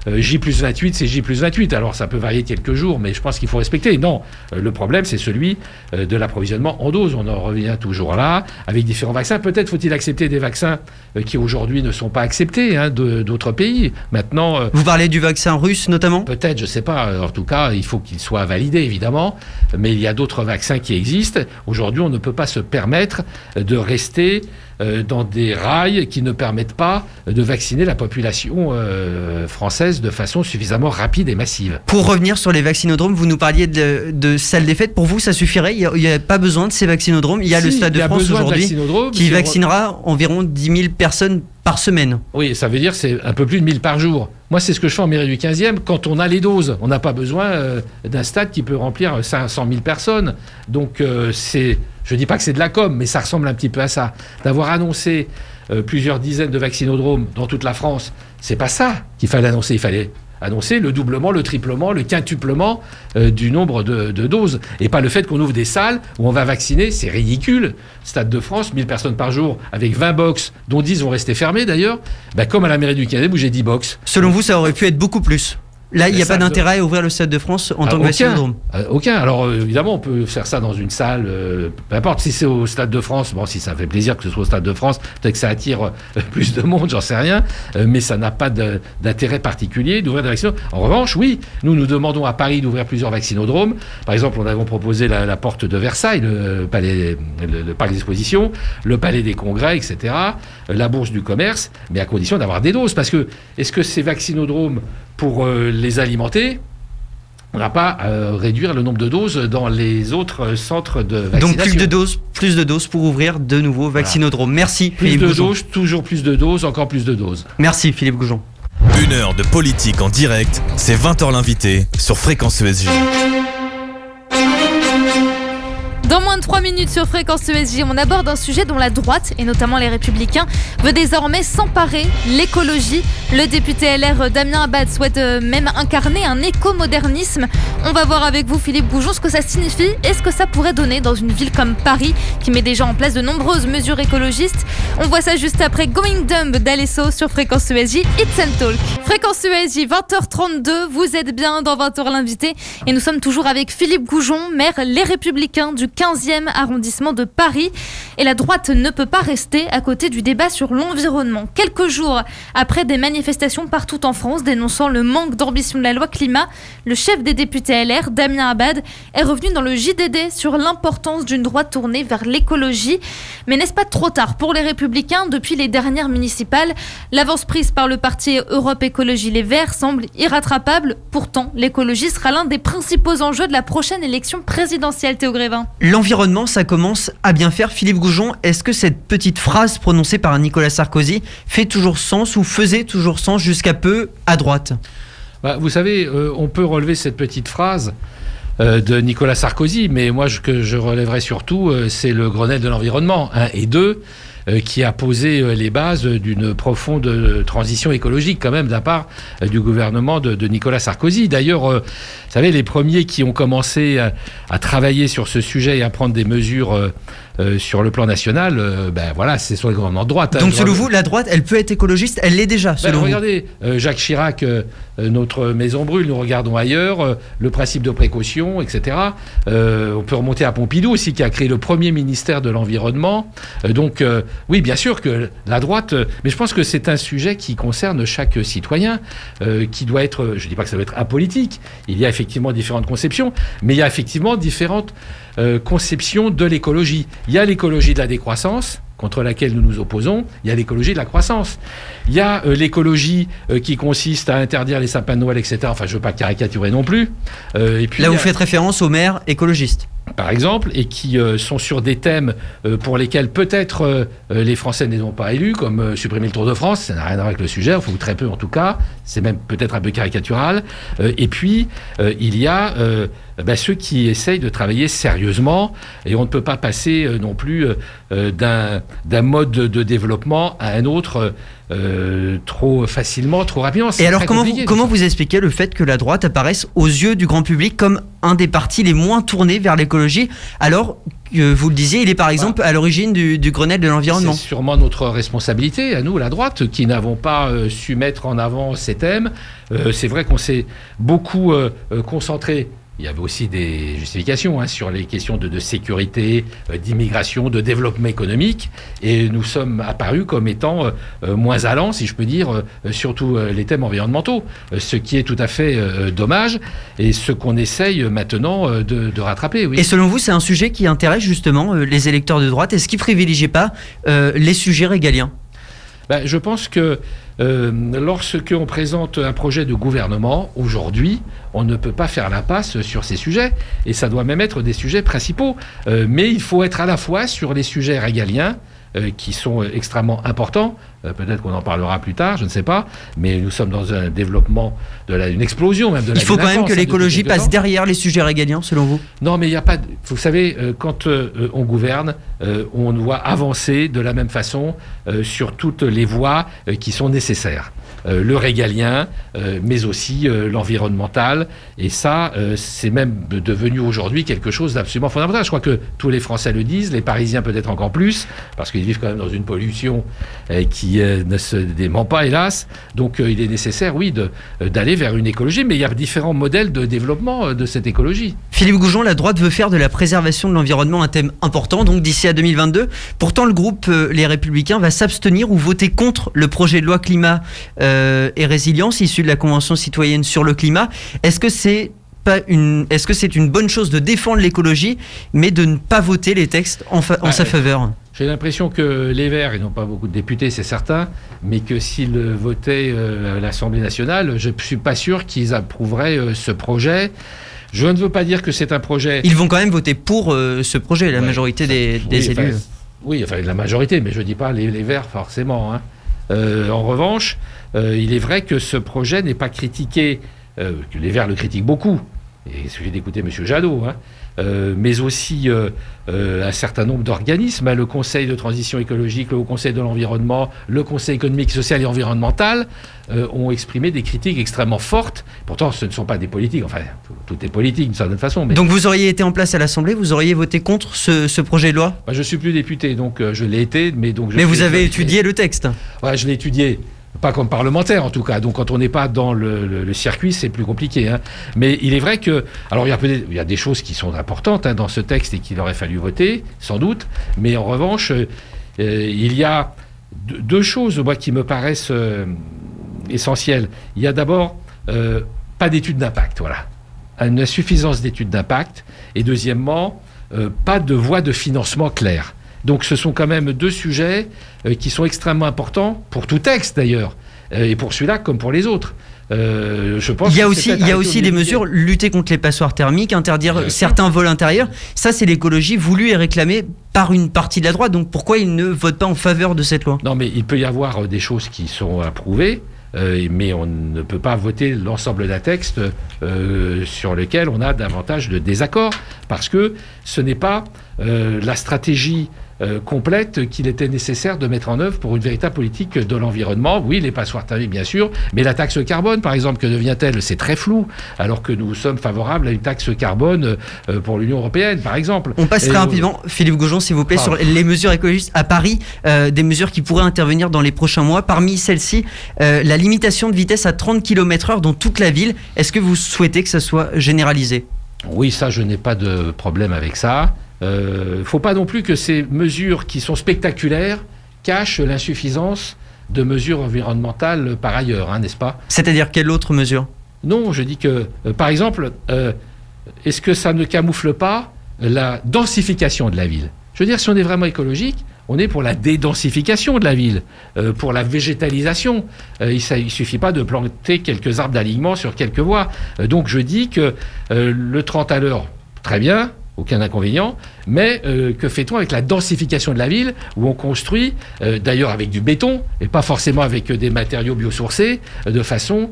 J+28, c'est J+28. Alors, ça peut varier quelques jours, mais je pense qu'il faut respecter. Non, le problème, c'est celui de l'approvisionnement en doses. On en revient toujours là, avec différents vaccins. Peut-être faut-il accepter des vaccins qui, aujourd'hui, ne sont pas acceptés d'autres pays. Maintenant... Vous parlez du vaccin russe, notamment ? Peut-être, je ne sais pas. En tout cas, il faut qu'il soit validé, évidemment. Mais il y a d'autres vaccins qui existent. Aujourd'hui, on ne peut pas se permettre de rester dans des rails qui ne permettent pas de vacciner la population française de façon suffisamment rapide et massive. Pour revenir sur les vaccinodromes, vous nous parliez de salles des fêtes. Pour vous, ça suffirait ? Il n'y a pas besoin de ces vaccinodromes ? Il y a le Stade de France aujourd'hui qui vaccinera environ 10 000 personnes par semaine. Oui, ça veut dire que c'est un peu plus de 1000 par jour. Moi, c'est ce que je fais en mairie du 15e quand on a les doses. On n'a pas besoin d'un stade qui peut remplir 500 000 personnes. Donc, je ne dis pas que c'est de la com, mais ça ressemble un petit peu à ça. D'avoir annoncé plusieurs dizaines de vaccinodromes dans toute la France, c'est pas ça qu'il fallait annoncer. Il fallait annoncer le doublement, le triplement, le quintuplement du nombre de doses. Et pas le fait qu'on ouvre des salles où on va vacciner, c'est ridicule. Stade de France, 1000 personnes par jour, avec 20 box, dont 10 vont rester fermées d'ailleurs, comme à la mairie du 15e où j'ai 10 box. Selon vous, ça aurait pu être beaucoup plus ? Là, il n'y a pas d'intérêt à ouvrir le Stade de France en tant que vaccinodrome. Aucun. Alors, évidemment, on peut faire ça dans une salle, peu importe si c'est au Stade de France. Bon, si ça fait plaisir que ce soit au Stade de France, peut-être que ça attire plus de monde, j'en sais rien. Mais ça n'a pas d'intérêt particulier d'ouvrir des vaccinodromes. En revanche, oui, nous demandons à Paris d'ouvrir plusieurs vaccinodromes. Par exemple, on avait proposé la porte de Versailles, le parc d'exposition, le palais des congrès, etc., la bourse du commerce, mais à condition d'avoir des doses. Parce que, est-ce que ces vaccinodromes, pour les alimenter, on n'a pas à réduire le nombre de doses dans les autres centres de vaccination. Donc plus de doses pour ouvrir de nouveaux vaccinodromes. Merci Philippe Goujon. Plus de doses, toujours plus de doses, encore plus de doses. Merci Philippe Goujon. 1 heure de politique en direct, c'est 20h l'invité sur Fréquence ESJ. Dans moins de 3 minutes sur Fréquence ESJ, on aborde un sujet dont la droite, et notamment les Républicains, veut désormais s'emparer, l'écologie. Le député LR Damien Abad souhaite même incarner un écomodernisme. On va voir avec vous, Philippe Goujon, ce que ça signifie et ce que ça pourrait donner dans une ville comme Paris, qui met déjà en place de nombreuses mesures écologistes. On voit ça juste après Going Dumb d'Alesso sur Fréquence ESJ, It's and Talk. Fréquence ESJ, 20h32, vous êtes bien dans 20h l'invité, et nous sommes toujours avec Philippe Goujon, maire Les Républicains du 15e arrondissement de Paris. Et la droite ne peut pas rester à côté du débat sur l'environnement. Quelques jours après des manifestations partout en France dénonçant le manque d'ambition de la loi climat, le chef des députés LR, Damien Abad, est revenu dans le JDD sur l'importance d'une droite tournée vers l'écologie. Mais n'est-ce pas trop tard pour les Républicains? Depuis les dernières municipales, l'avance prise par le parti Europe Écologie Les Verts semble irrattrapable. Pourtant, l'écologie sera l'un des principaux enjeux de la prochaine élection présidentielle. Théo Grévin. L'environnement, ça commence à bien faire. Philippe Goujon, est-ce que cette petite phrase prononcée par Nicolas Sarkozy fait toujours sens ou faisait toujours sens jusqu'à peu à droite? Vous savez, on peut relever cette petite phrase de Nicolas Sarkozy, mais moi, ce que je relèverais surtout, c'est le Grenelle de l'environnement 1 et 2, qui a posé les bases d'une profonde transition écologique quand même de la part du gouvernement de Nicolas Sarkozy. D'ailleurs, vous savez, les premiers qui ont commencé à travailler sur ce sujet et à prendre des mesures sur le plan national, voilà, c'est sur les gouvernements de droite. Donc selon vous, la droite, elle peut être écologiste, elle l'est déjà, selon vous. Regardez, Jacques Chirac, notre maison brûle, nous regardons ailleurs, le principe de précaution, etc. On peut remonter à Pompidou aussi, qui a créé le premier ministère de l'Environnement. Oui, bien sûr que la droite, mais je pense que c'est un sujet qui concerne chaque citoyen, qui doit être, je ne dis pas que ça doit être apolitique, il y a effectivement différentes conceptions, mais il y a effectivement différentes conception de l'écologie. Il y a l'écologie de la décroissance, contre laquelle nous nous opposons, il y a l'écologie de la croissance. Il y a l'écologie qui consiste à interdire les sapins de Noël, etc. Enfin, je ne veux pas caricaturer non plus. Et puis, là, vous faites référence aux maires écologistes. Par exemple, et qui sont sur des thèmes pour lesquels peut-être les Français ne les ont pas élus, comme supprimer le Tour de France, ça n'a rien à voir avec le sujet, ou très peu en tout cas, c'est même peut-être un peu caricatural. Et puis, il y a ceux qui essayent de travailler sérieusement, et on ne peut pas passer non plus d'un mode de développement à un autre trop facilement, trop rapidement. Et alors comment vous expliquez le fait que la droite apparaisse aux yeux du grand public comme un des partis les moins tournés vers l'écologie, alors que vous le disiez, il est par exemple à l'origine du Grenelle de l'environnement? C'est sûrement notre responsabilité, à nous, la droite, qui n'avons pas su mettre en avant ces thèmes. C'est vrai qu'on s'est beaucoup concentré. Il y avait aussi des justifications sur les questions de sécurité, d'immigration, de développement économique. Et nous sommes apparus comme étant moins allants, si je peux dire, sur tous les thèmes environnementaux. Ce qui est tout à fait dommage et ce qu'on essaye maintenant de rattraper. Oui. Et selon vous, c'est un sujet qui intéresse justement les électeurs de droite? Est-ce qu'ils ne privilégient pas les sujets régaliens? Je pense que lorsqu'on présente un projet de gouvernement, aujourd'hui, on ne peut pas faire l'impasse sur ces sujets, et ça doit même être des sujets principaux. Mais il faut être à la fois sur les sujets régaliens, qui sont extrêmement importants. Peut-être qu'on en parlera plus tard, je ne sais pas, mais nous sommes dans un développement, une explosion même de la délinquance. Il faut quand même que l'écologie passe derrière les sujets régaliens, selon vous? Non, mais il n'y a pas... Vous savez, quand on gouverne, on doit avancer de la même façon sur toutes les voies qui sont nécessaires. Le régalien, mais aussi l'environnemental. Et ça, c'est même devenu aujourd'hui quelque chose d'absolument fondamental. Je crois que tous les Français le disent, les Parisiens peut-être encore plus, parce qu'ils vivent quand même dans une pollution qui ne se dément pas, hélas. Donc il est nécessaire, oui, d'aller vers une écologie, mais il y a différents modèles de développement de cette écologie. Philippe Goujon, la droite veut faire de la préservation de l'environnement un thème important, donc d'ici à 2022. Pourtant, le groupe Les Républicains va s'abstenir ou voter contre le projet de loi climat et résilience issu de la Convention citoyenne sur le climat. Est-ce que c'est est-ce que c'est une bonne chose de défendre l'écologie, mais de ne pas voter les textes en sa faveur? J'ai l'impression que les Verts, ils n'ont pas beaucoup de députés, c'est certain, mais que s'ils votaient à l'Assemblée nationale, je ne suis pas sûr qu'ils approuveraient ce projet. Je ne veux pas dire que c'est un projet... Ils vont quand même voter pour ce projet, la majorité des élus. Enfin, la majorité, mais je ne dis pas les Verts forcément. Hein. En revanche, il est vrai que ce projet n'est pas critiqué, que les Verts le critiquent beaucoup, et il suffit d'écouter M. Jadot, hein, mais aussi un certain nombre d'organismes, hein, le Conseil de transition écologique, le Haut Conseil de l'environnement, le Conseil économique, social et environnemental, ont exprimé des critiques extrêmement fortes. Pourtant, ce ne sont pas des politiques, enfin, tout est politique d'une certaine façon. Mais... Donc vous auriez été en place à l'Assemblée, vous auriez voté contre ce projet de loi? Je ne suis plus député, donc je l'ai été, mais donc... Mais vous avez étudié le texte? Ouais, je l'ai étudié. Pas comme parlementaire en tout cas, donc quand on n'est pas dans le circuit, c'est plus compliqué. Hein. Mais il est vrai que, alors il y a des choses qui sont importantes, hein, dans ce texte et qu'il aurait fallu voter, sans doute, mais en revanche, il y a deux choses, moi, qui me paraissent essentielles. Il y a d'abord pas d'études d'impact, voilà, une insuffisance d'études d'impact, et deuxièmement, pas de voie de financement claire. Donc ce sont quand même deux sujets qui sont extrêmement importants pour tout texte d'ailleurs, et pour celui-là comme pour les autres. Je pense il y a aussi des mesures, lutter contre les passoires thermiques, interdire certains vols intérieurs. Ça, c'est l'écologie voulue et réclamée par une partie de la droite. Donc pourquoi ils ne votent pas en faveur de cette loi? Non, mais il peut y avoir des choses qui sont approuvées, mais on ne peut pas voter l'ensemble d'un texte sur lequel on a davantage de désaccords, parce que ce n'est pas la stratégie complète qu'il était nécessaire de mettre en œuvre pour une véritable politique de l'environnement. Oui, les passoires thermiques, bien sûr, mais la taxe carbone, par exemple, que devient-elle? C'est très flou, alors que nous sommes favorables à une taxe carbone pour l'Union européenne, par exemple. On passe très rapidement, Philippe Goujon, s'il vous plaît, sur les mesures écologistes à Paris, des mesures qui pourraient intervenir dans les prochains mois. Parmi celles-ci, la limitation de vitesse à 30 km/h dans toute la ville. Est-ce que vous souhaitez que ça soit généralisé? Oui, ça, je n'ai pas de problème avec ça. Il ne faut pas non plus que ces mesures qui sont spectaculaires cachent l'insuffisance de mesures environnementales par ailleurs, hein, n'est-ce pas? C'est-à-dire quelle autre mesure? Non, je dis que, par exemple, est-ce que ça ne camoufle pas la densification de la ville? Je veux dire, si on est vraiment écologique, on est pour la dédensification de la ville, pour la végétalisation. Il ne suffit pas de planter quelques arbres d'alignement sur quelques voies. Donc je dis que le 30 à l'heure, très bien, aucun inconvénient, mais que fait-on avec la densification de la ville, où on construit, d'ailleurs avec du béton, et pas forcément avec des matériaux biosourcés, de façon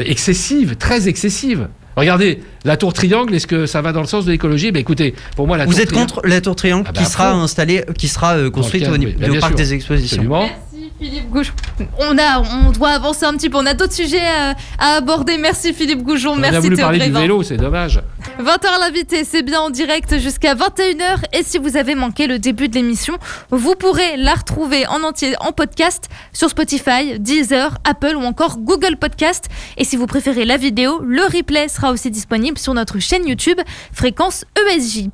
excessive, très excessive. Regardez, la tour Triangle, est-ce que ça va dans le sens de l'écologie? Écoutez, pour moi, la tour Triangle... Vous êtes contre la tour Triangle qui sera installée, qui sera construite au parc des Expositions? Absolument. Merci Philippe Goujon. On doit avancer un petit peu, on a d'autres sujets à aborder. Merci Philippe Goujon, merci Théo Grévin. On a voulu parler du vélo, c'est dommage. 20h l'invité, c'est bien en direct jusqu'à 21h. Et si vous avez manqué le début de l'émission, vous pourrez la retrouver en entier en podcast sur Spotify, Deezer, Apple ou encore Google Podcast. Et si vous préférez la vidéo, le replay sera aussi disponible sur notre chaîne YouTube Fréquence ESJ.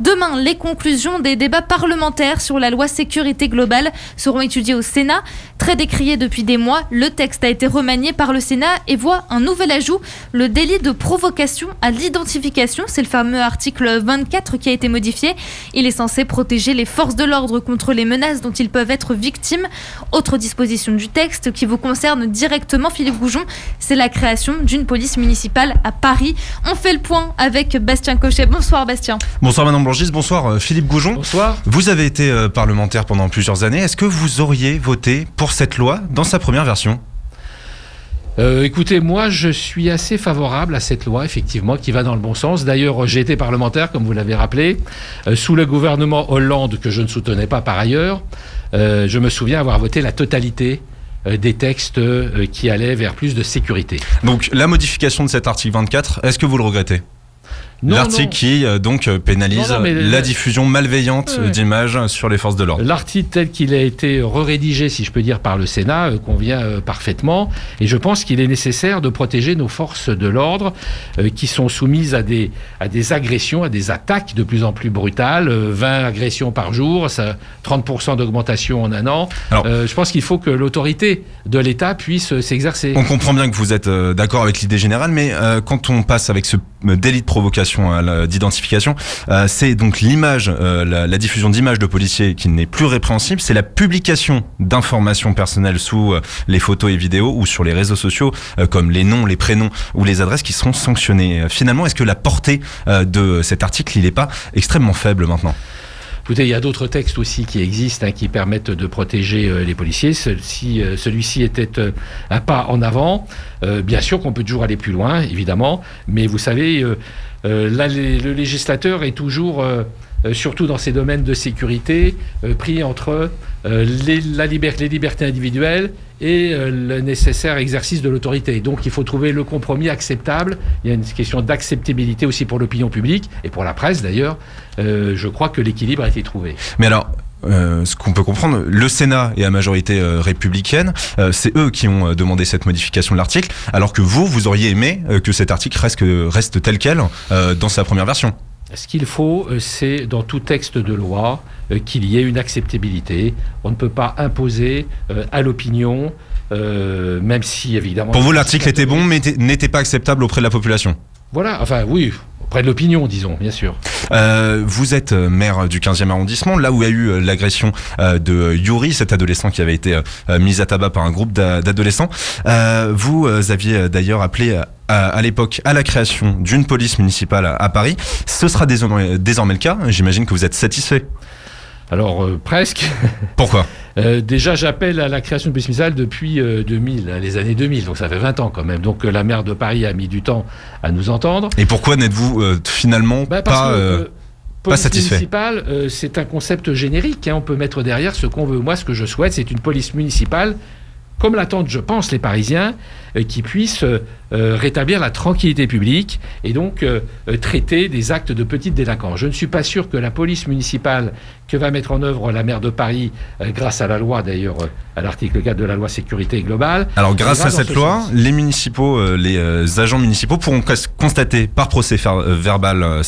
Demain, les conclusions des débats parlementaires sur la loi sécurité globale seront étudiées au Sénat. Très décrié depuis des mois, le texte a été remanié par le Sénat et voit un nouvel ajout, le délit de provocation à l'identification. C'est le fameux article 24 qui a été modifié. Il est censé protéger les forces de l'ordre contre les menaces dont ils peuvent être victimes. Autre disposition du texte qui vous concerne directement, Philippe Goujon, c'est la création d'une police municipale à Paris. On fait le point avec Bastien Cochet. Bonsoir Bastien. Bonsoir Madame Blangis, bonsoir Philippe Goujon. Bonsoir. Vous avez été parlementaire pendant plusieurs années. Est-ce que vous auriez voté pour cette loi dans sa première version? Écoutez, moi je suis assez favorable à cette loi, effectivement, qui va dans le bon sens. D'ailleurs, j'ai été parlementaire, comme vous l'avez rappelé, sous le gouvernement Hollande, que je ne soutenais pas par ailleurs. Je me souviens avoir voté la totalité des textes qui allaient vers plus de sécurité. Donc la modification de cet article 24, est-ce que vous le regrettez? L'article qui donc pénalise la diffusion malveillante d'images sur les forces de l'ordre. L'article tel qu'il a été rédigé, si je peux dire, par le Sénat, convient parfaitement. Et je pense qu'il est nécessaire de protéger nos forces de l'ordre qui sont soumises à des agressions, à des attaques de plus en plus brutales. 20 agressions par jour, ça, 30% d'augmentation en un an. Alors, je pense qu'il faut que l'autorité de l'État puisse s'exercer. On comprend bien que vous êtes d'accord avec l'idée générale, mais quand on passe avec ce délit de provocation d'identification, c'est donc l'image, la diffusion d'images de policiers qui n'est plus répréhensible, c'est la publication d'informations personnelles sous les photos et vidéos ou sur les réseaux sociaux comme les noms, les prénoms ou les adresses qui seront sanctionnées. Finalement, est-ce que la portée de cet article, il n'est pas extrêmement faible maintenant ? Écoutez, il y a d'autres textes aussi qui existent, qui permettent de protéger les policiers. Celui-ci était un pas en avant. Bien sûr qu'on peut toujours aller plus loin, évidemment, mais vous savez, là, le législateur est toujours, surtout dans ces domaines de sécurité, pris entre les libertés individuelles et le nécessaire exercice de l'autorité. Donc il faut trouver le compromis acceptable. Il y a une question d'acceptabilité aussi pour l'opinion publique et pour la presse d'ailleurs. Je crois que l'équilibre a été trouvé. Mais alors, ce qu'on peut comprendre, le Sénat est à majorité républicaine, c'est eux qui ont demandé cette modification de l'article, alors que vous auriez aimé que cet article reste tel quel dans sa première version. Ce qu'il faut, c'est dans tout texte de loi qu'il y ait une acceptabilité. On ne peut pas imposer à l'opinion, même si évidemment... Pour vous, l'article était bon, mais n'était pas acceptable auprès de la population. Voilà, enfin oui, auprès de l'opinion, disons, bien sûr. Vous êtes maire du 15e arrondissement, là où il y a eu l'agression de Yuri, cet adolescent qui avait été mis à tabac par un groupe d'adolescents. Vous aviez d'ailleurs appelé à l'époque à la création d'une police municipale à Paris. Ce sera désormais le cas. J'imagine que vous êtes satisfait. Alors, presque. Pourquoi ? Déjà, j'appelle à la création de police municipale depuis 2000, les années 2000, donc ça fait 20 ans quand même. Donc la maire de Paris a mis du temps à nous entendre. Et pourquoi n'êtes-vous finalement pas satisfait ? Police municipale, c'est un concept générique, on peut mettre derrière ce qu'on veut. Moi, ce que je souhaite, c'est une police municipale, comme l'attendent, je pense, les Parisiens, qui puissent rétablir la tranquillité publique et donc traiter des actes de petits délinquants. Je ne suis pas sûr que la police municipale que va mettre en œuvre la maire de Paris, grâce à la loi d'ailleurs, à l'article 4 de la loi sécurité globale... Alors grâce à cette loi, les municipaux, les agents municipaux pourront constater par procès-verbal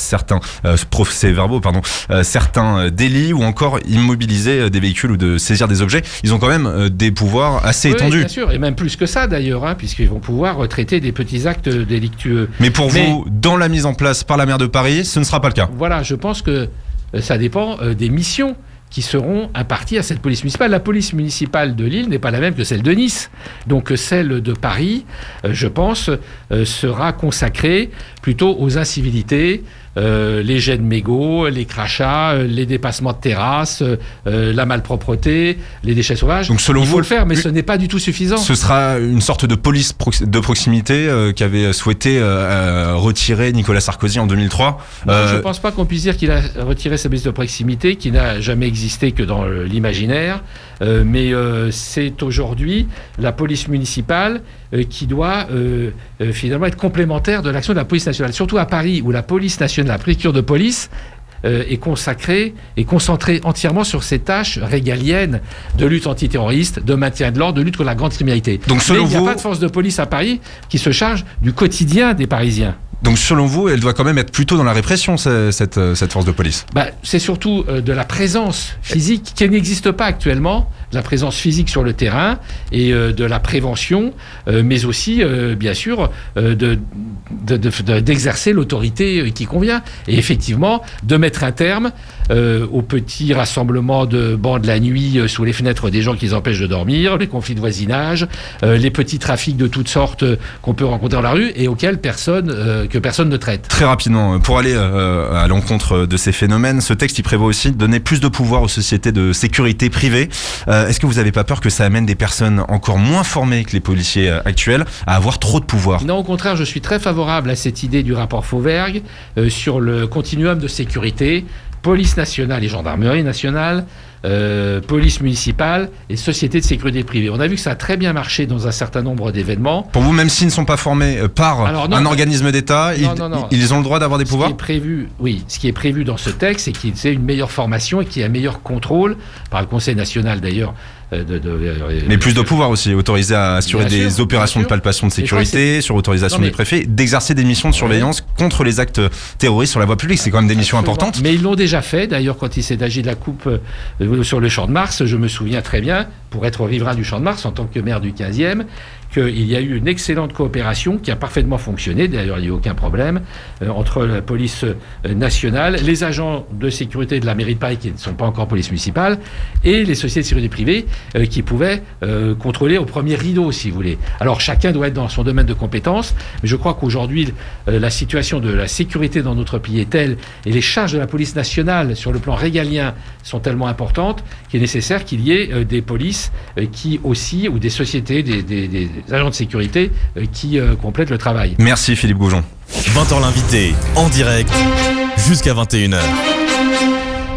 certains délits ou encore immobiliser des véhicules ou de saisir des objets. Ils ont quand même des pouvoirs assez étendus. Bien sûr, et même plus que ça d'ailleurs, puisqu'ils vont pouvoir traiter des petits actes délictueux. Mais pour vous, dans la mise en place par la maire de Paris, ce ne sera pas le cas. Voilà, je pense que ça dépend des missions qui seront imparties à cette police municipale. La police municipale de Lille n'est pas la même que celle de Nice. Donc celle de Paris, je pense, sera consacrée plutôt aux incivilités, les jets de mégots, les crachats, les dépassements de terrasses, la malpropreté, les déchets sauvages. Donc selon il faut vous, le faire, mais ce n'est pas du tout suffisant. Ce sera une sorte de police de proximité qu'avait souhaité retirer Nicolas Sarkozy en 2003. Je ne pense pas qu'on puisse dire qu'il a retiré sa police de proximité, qui n'a jamais existé que dans l'imaginaire. Mais c'est aujourd'hui la police municipale qui doit finalement être complémentaire de l'action de la police nationale. Surtout à Paris, où la police nationale, la préfecture de police, est consacrée et concentrée entièrement sur ces tâches régaliennes de lutte antiterroriste, de maintien de l'ordre, de lutte contre la grande criminalité. Donc, selon Mais il n'y a pas de force de police à Paris qui se charge du quotidien des Parisiens. Donc selon vous, elle doit quand même être plutôt dans la répression, cette force de police. C'est surtout de la présence physique qui n'existe pas actuellement, de la présence physique sur le terrain et de la prévention, mais aussi, bien sûr, d'exercer l'autorité qui convient. Et effectivement, de mettre un terme aux petits rassemblements de bancs de la nuit sous les fenêtres des gens qui les empêchent de dormir, les conflits de voisinage, les petits trafics de toutes sortes qu'on peut rencontrer dans la rue et auxquels personne ne traite. Très rapidement, pour aller à l'encontre de ces phénomènes, ce texte il prévoit aussi de donner plus de pouvoir aux sociétés de sécurité privée. Est-ce que vous n'avez pas peur que ça amène des personnes encore moins formées que les policiers actuels à avoir trop de pouvoir ? Non, au contraire, je suis très favorable à cette idée du rapport Fauvergue sur le continuum de sécurité. Police nationale et gendarmerie nationale, police municipale et société de sécurité privée. On a vu que ça a très bien marché dans un certain nombre d'événements. Pour vous, même s'ils ne sont pas formés par un organisme d'État, ils ont le droit d'avoir des pouvoirs ? Ce qui est prévu dans ce texte, c'est qu'ils aient une meilleure formation et qu'il y ait un meilleur contrôle, par le Conseil national d'ailleurs. Mais plus de pouvoir aussi, autorisé à assurer des opérations de palpation de sécurité, sur autorisation des préfets, d'exercer des missions de surveillance contre les actes terroristes sur la voie publique. C'est quand même des missions importantes. Mais ils l'ont déjà fait. D'ailleurs, quand il s'est agi de la coupe sur le Champ de Mars, je me souviens très bien, pour être riverain du Champ de Mars en tant que maire du 15e, qu'il y a eu une excellente coopération qui a parfaitement fonctionné, d'ailleurs il n'y a eu aucun problème, entre la police nationale, les agents de sécurité de la mairie de Paris qui ne sont pas encore police municipale, et les sociétés de sécurité privée qui pouvaient contrôler au premier rideau, si vous voulez. Alors chacun doit être dans son domaine de compétences, mais je crois qu'aujourd'hui la situation de la sécurité dans notre pays est telle, et les charges de la police nationale sur le plan régalien sont tellement importantes qu'il est nécessaire qu'il y ait des polices qui aussi, ou des sociétés, des agents de sécurité qui complètent le travail. Merci Philippe Goujon. 20h l'invité, en direct, jusqu'à 21h.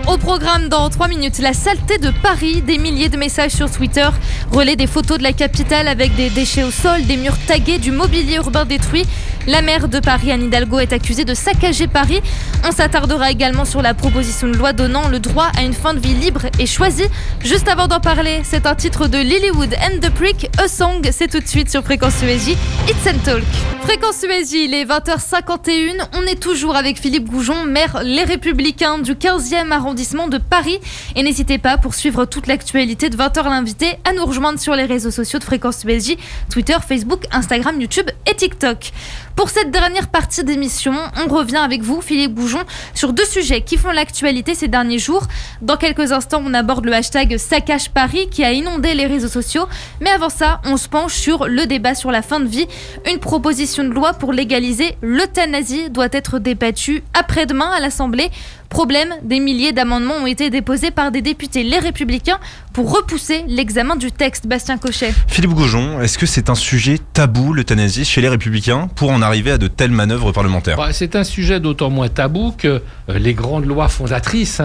Au programme dans 3 minutes, la saleté de Paris. Des milliers de messages sur Twitter relaient des photos de la capitale avec des déchets au sol, des murs tagués, du mobilier urbain détruit. La maire de Paris, Anne Hidalgo, est accusée de saccager Paris. On s'attardera également sur la proposition de loi donnant le droit à une fin de vie libre et choisie. Juste avant d'en parler, c'est un titre de Lilywood and the Prick, A Song. C'est tout de suite sur Fréquence ESJ, It's and Talk. Fréquence ESJ, il est 20h51. On est toujours avec Philippe Goujon, maire Les Républicains du 15e arrondissement de Paris. Et n'hésitez pas, pour suivre toute l'actualité de 20h l'invité, à nous rejoindre sur les réseaux sociaux de Fréquence ESJ, Twitter, Facebook, Instagram, YouTube et TikTok. Pour cette dernière partie d'émission, on revient avec vous, Philippe Goujon, sur 2 sujets qui font l'actualité ces derniers jours. Dans quelques instants, on aborde le hashtag Saccage Paris qui a inondé les réseaux sociaux. Mais avant ça, on se penche sur le débat sur la fin de vie. Une proposition de loi pour légaliser l'euthanasie doit être débattue après-demain à l'Assemblée. Problème, des milliers d'amendements ont été déposés par des députés Les Républicains pour repousser l'examen du texte. Bastien Cochet. Philippe Goujon, est-ce que c'est un sujet tabou, l'euthanasie, chez les Républicains, pour en arriver à de telles manœuvres parlementaires ? C'est un sujet d'autant moins tabou que les grandes lois fondatrices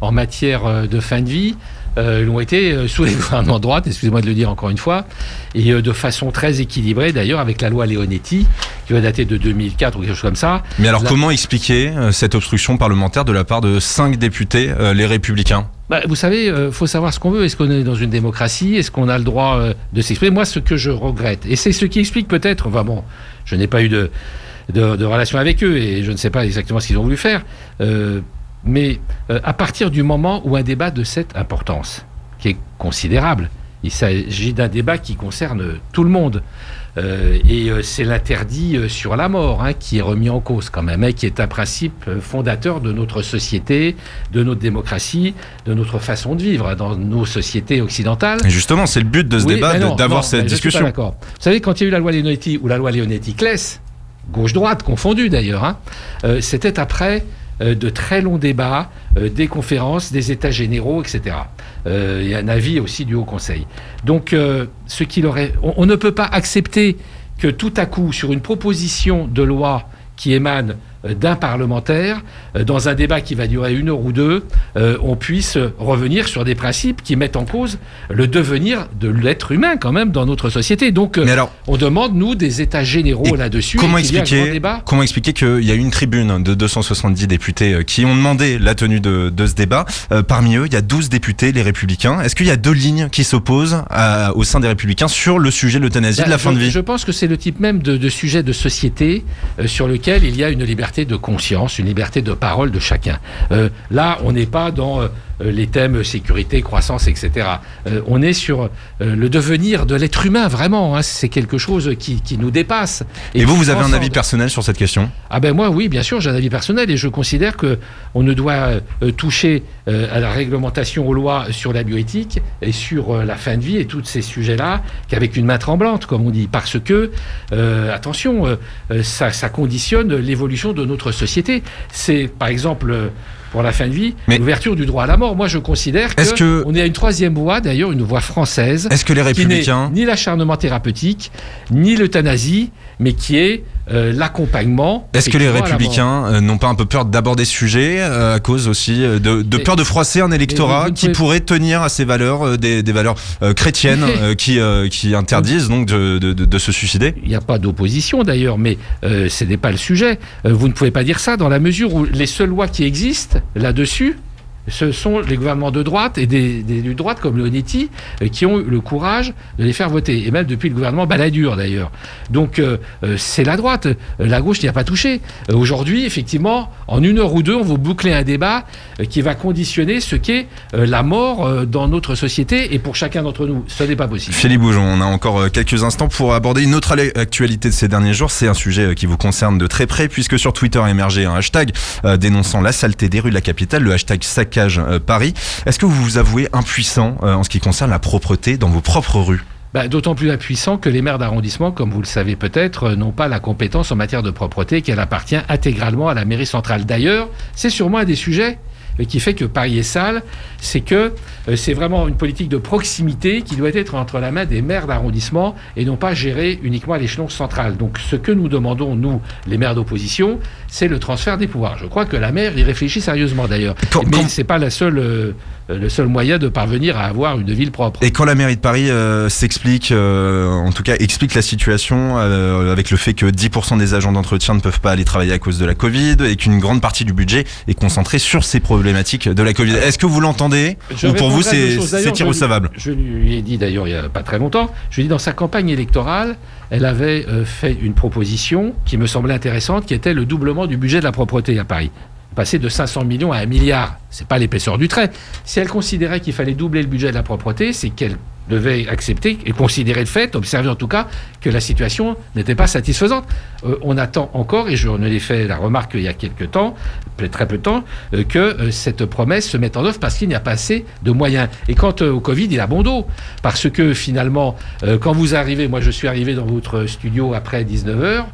en matière de fin de vie l'ont été sous les gouvernements de droite, excusez-moi de le dire encore une fois, et de façon très équilibrée d'ailleurs avec la loi Leonetti qui va dater de 2004 ou quelque chose comme ça. Mais alors comment expliquer cette obstruction parlementaire de la part de 5 députés, les Républicains ? Vous savez, faut savoir ce qu'on veut. Est-ce qu'on est dans une démocratie ? Est-ce qu'on a le droit de s'exprimer ? Moi, ce que je regrette, et c'est ce qui explique peut-être, je n'ai pas eu de relation avec eux et je ne sais pas exactement ce qu'ils ont voulu faire, mais à partir du moment où un débat de cette importance, qui est considérable, il s'agit d'un débat qui concerne tout le monde, et c'est l'interdit sur la mort qui est remis en cause quand même, qui est un principe fondateur de notre société, de notre démocratie, de notre façon de vivre dans nos sociétés occidentales. Et justement, c'est le but de ce débat, d'avoir cette discussion. Je suis pas d'accord. Vous savez, quand il y a eu la loi Leonetti ou la loi Leonetti-Claes, gauche-droite confondue d'ailleurs, c'était après de très longs débats, des conférences, des états généraux, etc. Il y a un avis aussi du Haut Conseil. Donc, on ne peut pas accepter que tout à coup, sur une proposition de loi qui émane d'un parlementaire, dans un débat qui va durer 1 heure ou 2, on puisse revenir sur des principes qui mettent en cause le devenir de l'être humain quand même dans notre société. Donc on demande, nous, des états généraux là-dessus. Comment expliquer qu'il y a eu une tribune de 270 députés qui ont demandé la tenue de ce débat. Parmi eux, il y a 12 députés, les Républicains. Est-ce qu'il y a 2 lignes qui s'opposent au sein des Républicains sur le sujet de l'euthanasie, de la fin de vie ? Je pense que c'est le type même de sujet de société sur lequel il y a une liberté de conscience, une liberté de parole de chacun. Là, on n'est pas dans les thèmes sécurité, croissance, etc. On est sur le devenir de l'être humain, vraiment. C'est quelque chose qui nous dépasse. Et vous avez un avis personnel sur cette question ? Moi, oui, bien sûr, j'ai un avis personnel et je considère qu'on ne doit toucher à la réglementation, aux lois sur la bioéthique et sur la fin de vie et tous ces sujets-là qu'avec une main tremblante, comme on dit, parce que, attention, ça conditionne l'évolution de notre société. C'est, par exemple, pour la fin de vie, l'ouverture du droit à la mort. Moi, je considère qu'on est à une 3e voie, d'ailleurs, une voie française. Est-ce que les Républicains... qui n'est ni l'acharnement thérapeutique, ni l'euthanasie, mais qui est l'accompagnement. Est-ce que les Républicains n'ont pas un peu peur d'aborder ce sujet à cause aussi de peur de froisser un électorat qui pourrait tenir à ces valeurs, des valeurs chrétiennes qui interdisent donc de se suicider? Il n'y a pas d'opposition d'ailleurs, mais ce n'est pas le sujet. Vous ne pouvez pas dire ça dans la mesure où les seules lois qui existent là-dessus, ce sont les gouvernements de droite et des élus de droite comme Leonetti qui ont eu le courage de les faire voter. Et même depuis le gouvernement Balladur d'ailleurs. Donc c'est la droite. La gauche n'y a pas touché. Aujourd'hui, effectivement, en 1 heure ou 2, on va boucler un débat qui va conditionner ce qu'est la mort dans notre société et pour chacun d'entre nous. Ce n'est pas possible. Philippe Goujon, on a encore quelques instants pour aborder une autre actualité de ces derniers jours. C'est un sujet qui vous concerne de très près puisque sur Twitter a émergé un hashtag dénonçant la saleté des rues de la capitale, le hashtag Paris. Est-ce que vous vous avouez impuissant en ce qui concerne la propreté dans vos propres rues? D'autant plus impuissant que les maires d'arrondissement, comme vous le savez peut-être, n'ont pas la compétence en matière de propreté, qu'elle appartient intégralement à la mairie centrale. D'ailleurs, c'est sûrement un des sujets qui fait que Paris est sale, c'est que c'est vraiment une politique de proximité qui doit être entre la main des maires d'arrondissement et non pas gérée uniquement à l'échelon central. Donc ce que nous demandons, nous, les maires d'opposition, c'est le transfert des pouvoirs. Je crois que la maire y réfléchit sérieusement d'ailleurs. Mais ce n'est pas le seul moyen de parvenir à avoir une ville propre. Et quand la mairie de Paris s'explique, en tout cas explique la situation avec le fait que 10% des agents d'entretien ne peuvent pas aller travailler à cause de la Covid et qu'une grande partie du budget est concentrée sur ces problématiques de la Covid. Est-ce que vous l'entendez ou pour vous c'est irrecevable? Je lui ai dit d'ailleurs il n'y a pas très longtemps, je lui ai dit dans sa campagne électorale, elle avait fait une proposition qui me semblait intéressante, qui était le doublement du budget de la propreté à Paris. Passer de 500 millions à 1 milliard, c'est pas l'épaisseur du trait. Si elle considérait qu'il fallait doubler le budget de la propreté, c'est qu'elle devait accepter et considérer le fait, observer en tout cas, que la situation n'était pas satisfaisante. On attend encore, et je ne l'ai fait la remarque il y a quelques temps, très peu de temps, que cette promesse se mette en œuvre parce qu'il n'y a pas assez de moyens. Et quant au Covid, il a bon dos. Parce que finalement, quand vous arrivez, moi je suis arrivé dans votre studio après 19h,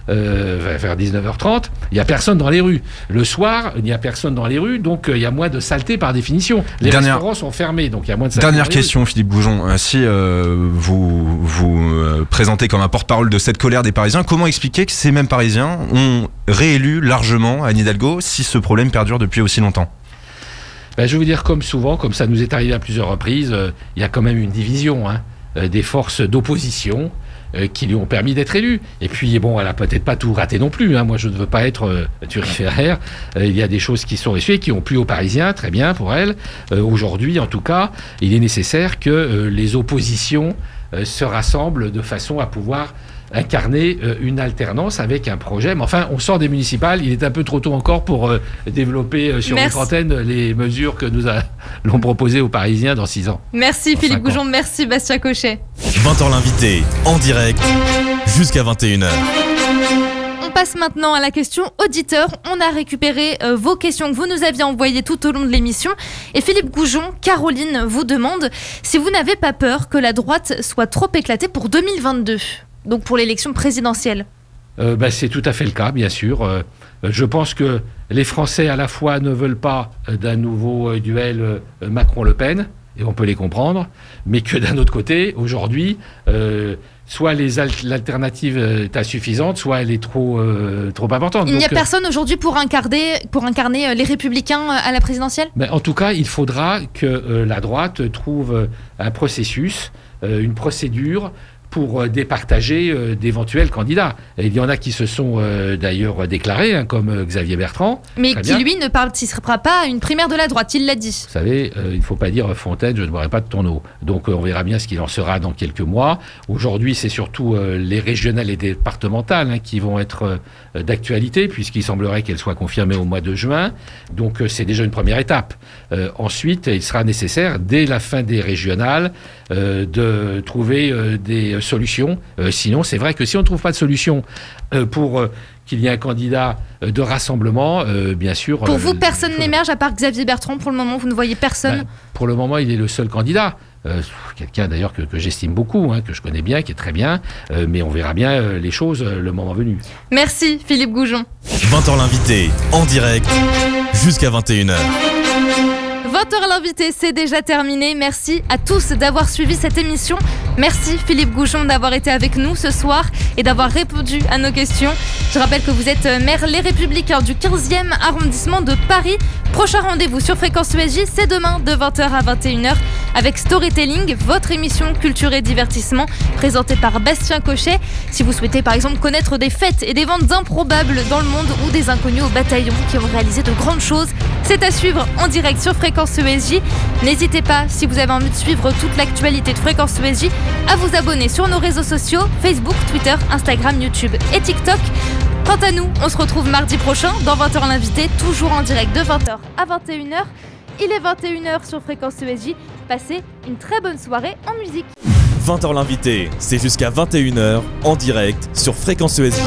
vers 19h30, il n'y a personne dans les rues. Le soir, il n'y a personne dans les rues, donc il y a moins de saleté par définition. Les restaurants sont fermés, donc il y a moins de saleté. Dernière question, Philippe Goujon. Si vous vous présentez comme un porte-parole de cette colère des Parisiens, comment expliquer que ces mêmes Parisiens ont réélu largement Anne Hidalgo si ce problème perdure depuis aussi longtemps? Je vais vous dire comme souvent, comme ça nous est arrivé à plusieurs reprises, il y a quand même une division des forces d'opposition qui lui ont permis d'être élu. Et puis, bon, elle n'a peut-être pas tout raté non plus. Moi, je ne veux pas être turiféraire. Il y a des choses qui sont reçues qui ont plu aux Parisiens, très bien pour elle. Aujourd'hui, en tout cas, il est nécessaire que les oppositions se rassemblent de façon à pouvoir incarner une alternance avec un projet. Mais enfin, on sort des municipales. Il est un peu trop tôt encore pour développer sur notre antenne les mesures que nous allons proposer aux Parisiens dans 6 ans. Merci Philippe Goujon, merci Bastien Cochet. 20h l'invité, en direct, jusqu'à 21h. On passe maintenant à la question auditeur. On a récupéré vos questions que vous nous aviez envoyées tout au long de l'émission. Et Philippe Goujon, Caroline vous demande si vous n'avez pas peur que la droite soit trop éclatée pour 2022. Donc pour l'élection présidentielle. C'est tout à fait le cas, bien sûr. Je pense que les Français à la fois ne veulent pas d'un nouveau duel Macron-Le Pen, et on peut les comprendre, mais que d'un autre côté, aujourd'hui, soit l'alternative est insuffisante, soit elle est trop importante. Il n'y a personne aujourd'hui pour incarner les Républicains à la présidentielle ? En tout cas, il faudra que la droite trouve un processus, une procédure pour départager d'éventuels candidats. Et il y en a qui se sont d'ailleurs déclarés, comme Xavier Bertrand. Mais qui, lui, ne participera pas à une primaire de la droite, il l'a dit. Vous savez, il ne faut pas dire Fontaine, je ne boirai pas de ton eau. Donc on verra bien ce qu'il en sera dans quelques mois. Aujourd'hui, c'est surtout les régionales et départementales qui vont être d'actualité, puisqu'il semblerait qu'elles soient confirmées au mois de juin. Donc c'est déjà une première étape. Ensuite, il sera nécessaire, dès la fin des régionales, de trouver des solutions. Sinon, c'est vrai que si on ne trouve pas de solution pour qu'il y ait un candidat de rassemblement, bien sûr... Pour vous, personne n'émerge à part Xavier Bertrand. Pour le moment, vous ne voyez personne? Pour le moment, il est le seul candidat. Quelqu'un d'ailleurs que j'estime beaucoup, que je connais bien, qui est très bien, mais on verra bien les choses le moment venu. Merci Philippe Goujon. 20h l'invité, en direct, jusqu'à 21h. 20h l'invité, c'est déjà terminé. Merci à tous d'avoir suivi cette émission. Merci Philippe Goujon d'avoir été avec nous ce soir et d'avoir répondu à nos questions. Je rappelle que vous êtes maire Les Républicains du 15e arrondissement de Paris. Prochain rendez-vous sur Fréquence ESJ, c'est demain de 20h à 21h avec Storytelling, votre émission culture et divertissement présentée par Bastien Cochet. Si vous souhaitez par exemple connaître des fêtes et des ventes improbables dans le monde ou des inconnus au bataillon qui ont réalisé de grandes choses, c'est à suivre en direct sur Fréquence ESJ. N'hésitez pas, si vous avez envie de suivre toute l'actualité de Fréquence ESJ, à vous abonner sur nos réseaux sociaux, Facebook, Twitter, Instagram, YouTube et TikTok. Quant à nous, on se retrouve mardi prochain dans 20h l'invité, toujours en direct de 20h à 21h. Il est 21h sur Fréquence ESJ. Passez une très bonne soirée en musique. 20h l'invité, c'est jusqu'à 21h en direct sur Fréquence ESJ.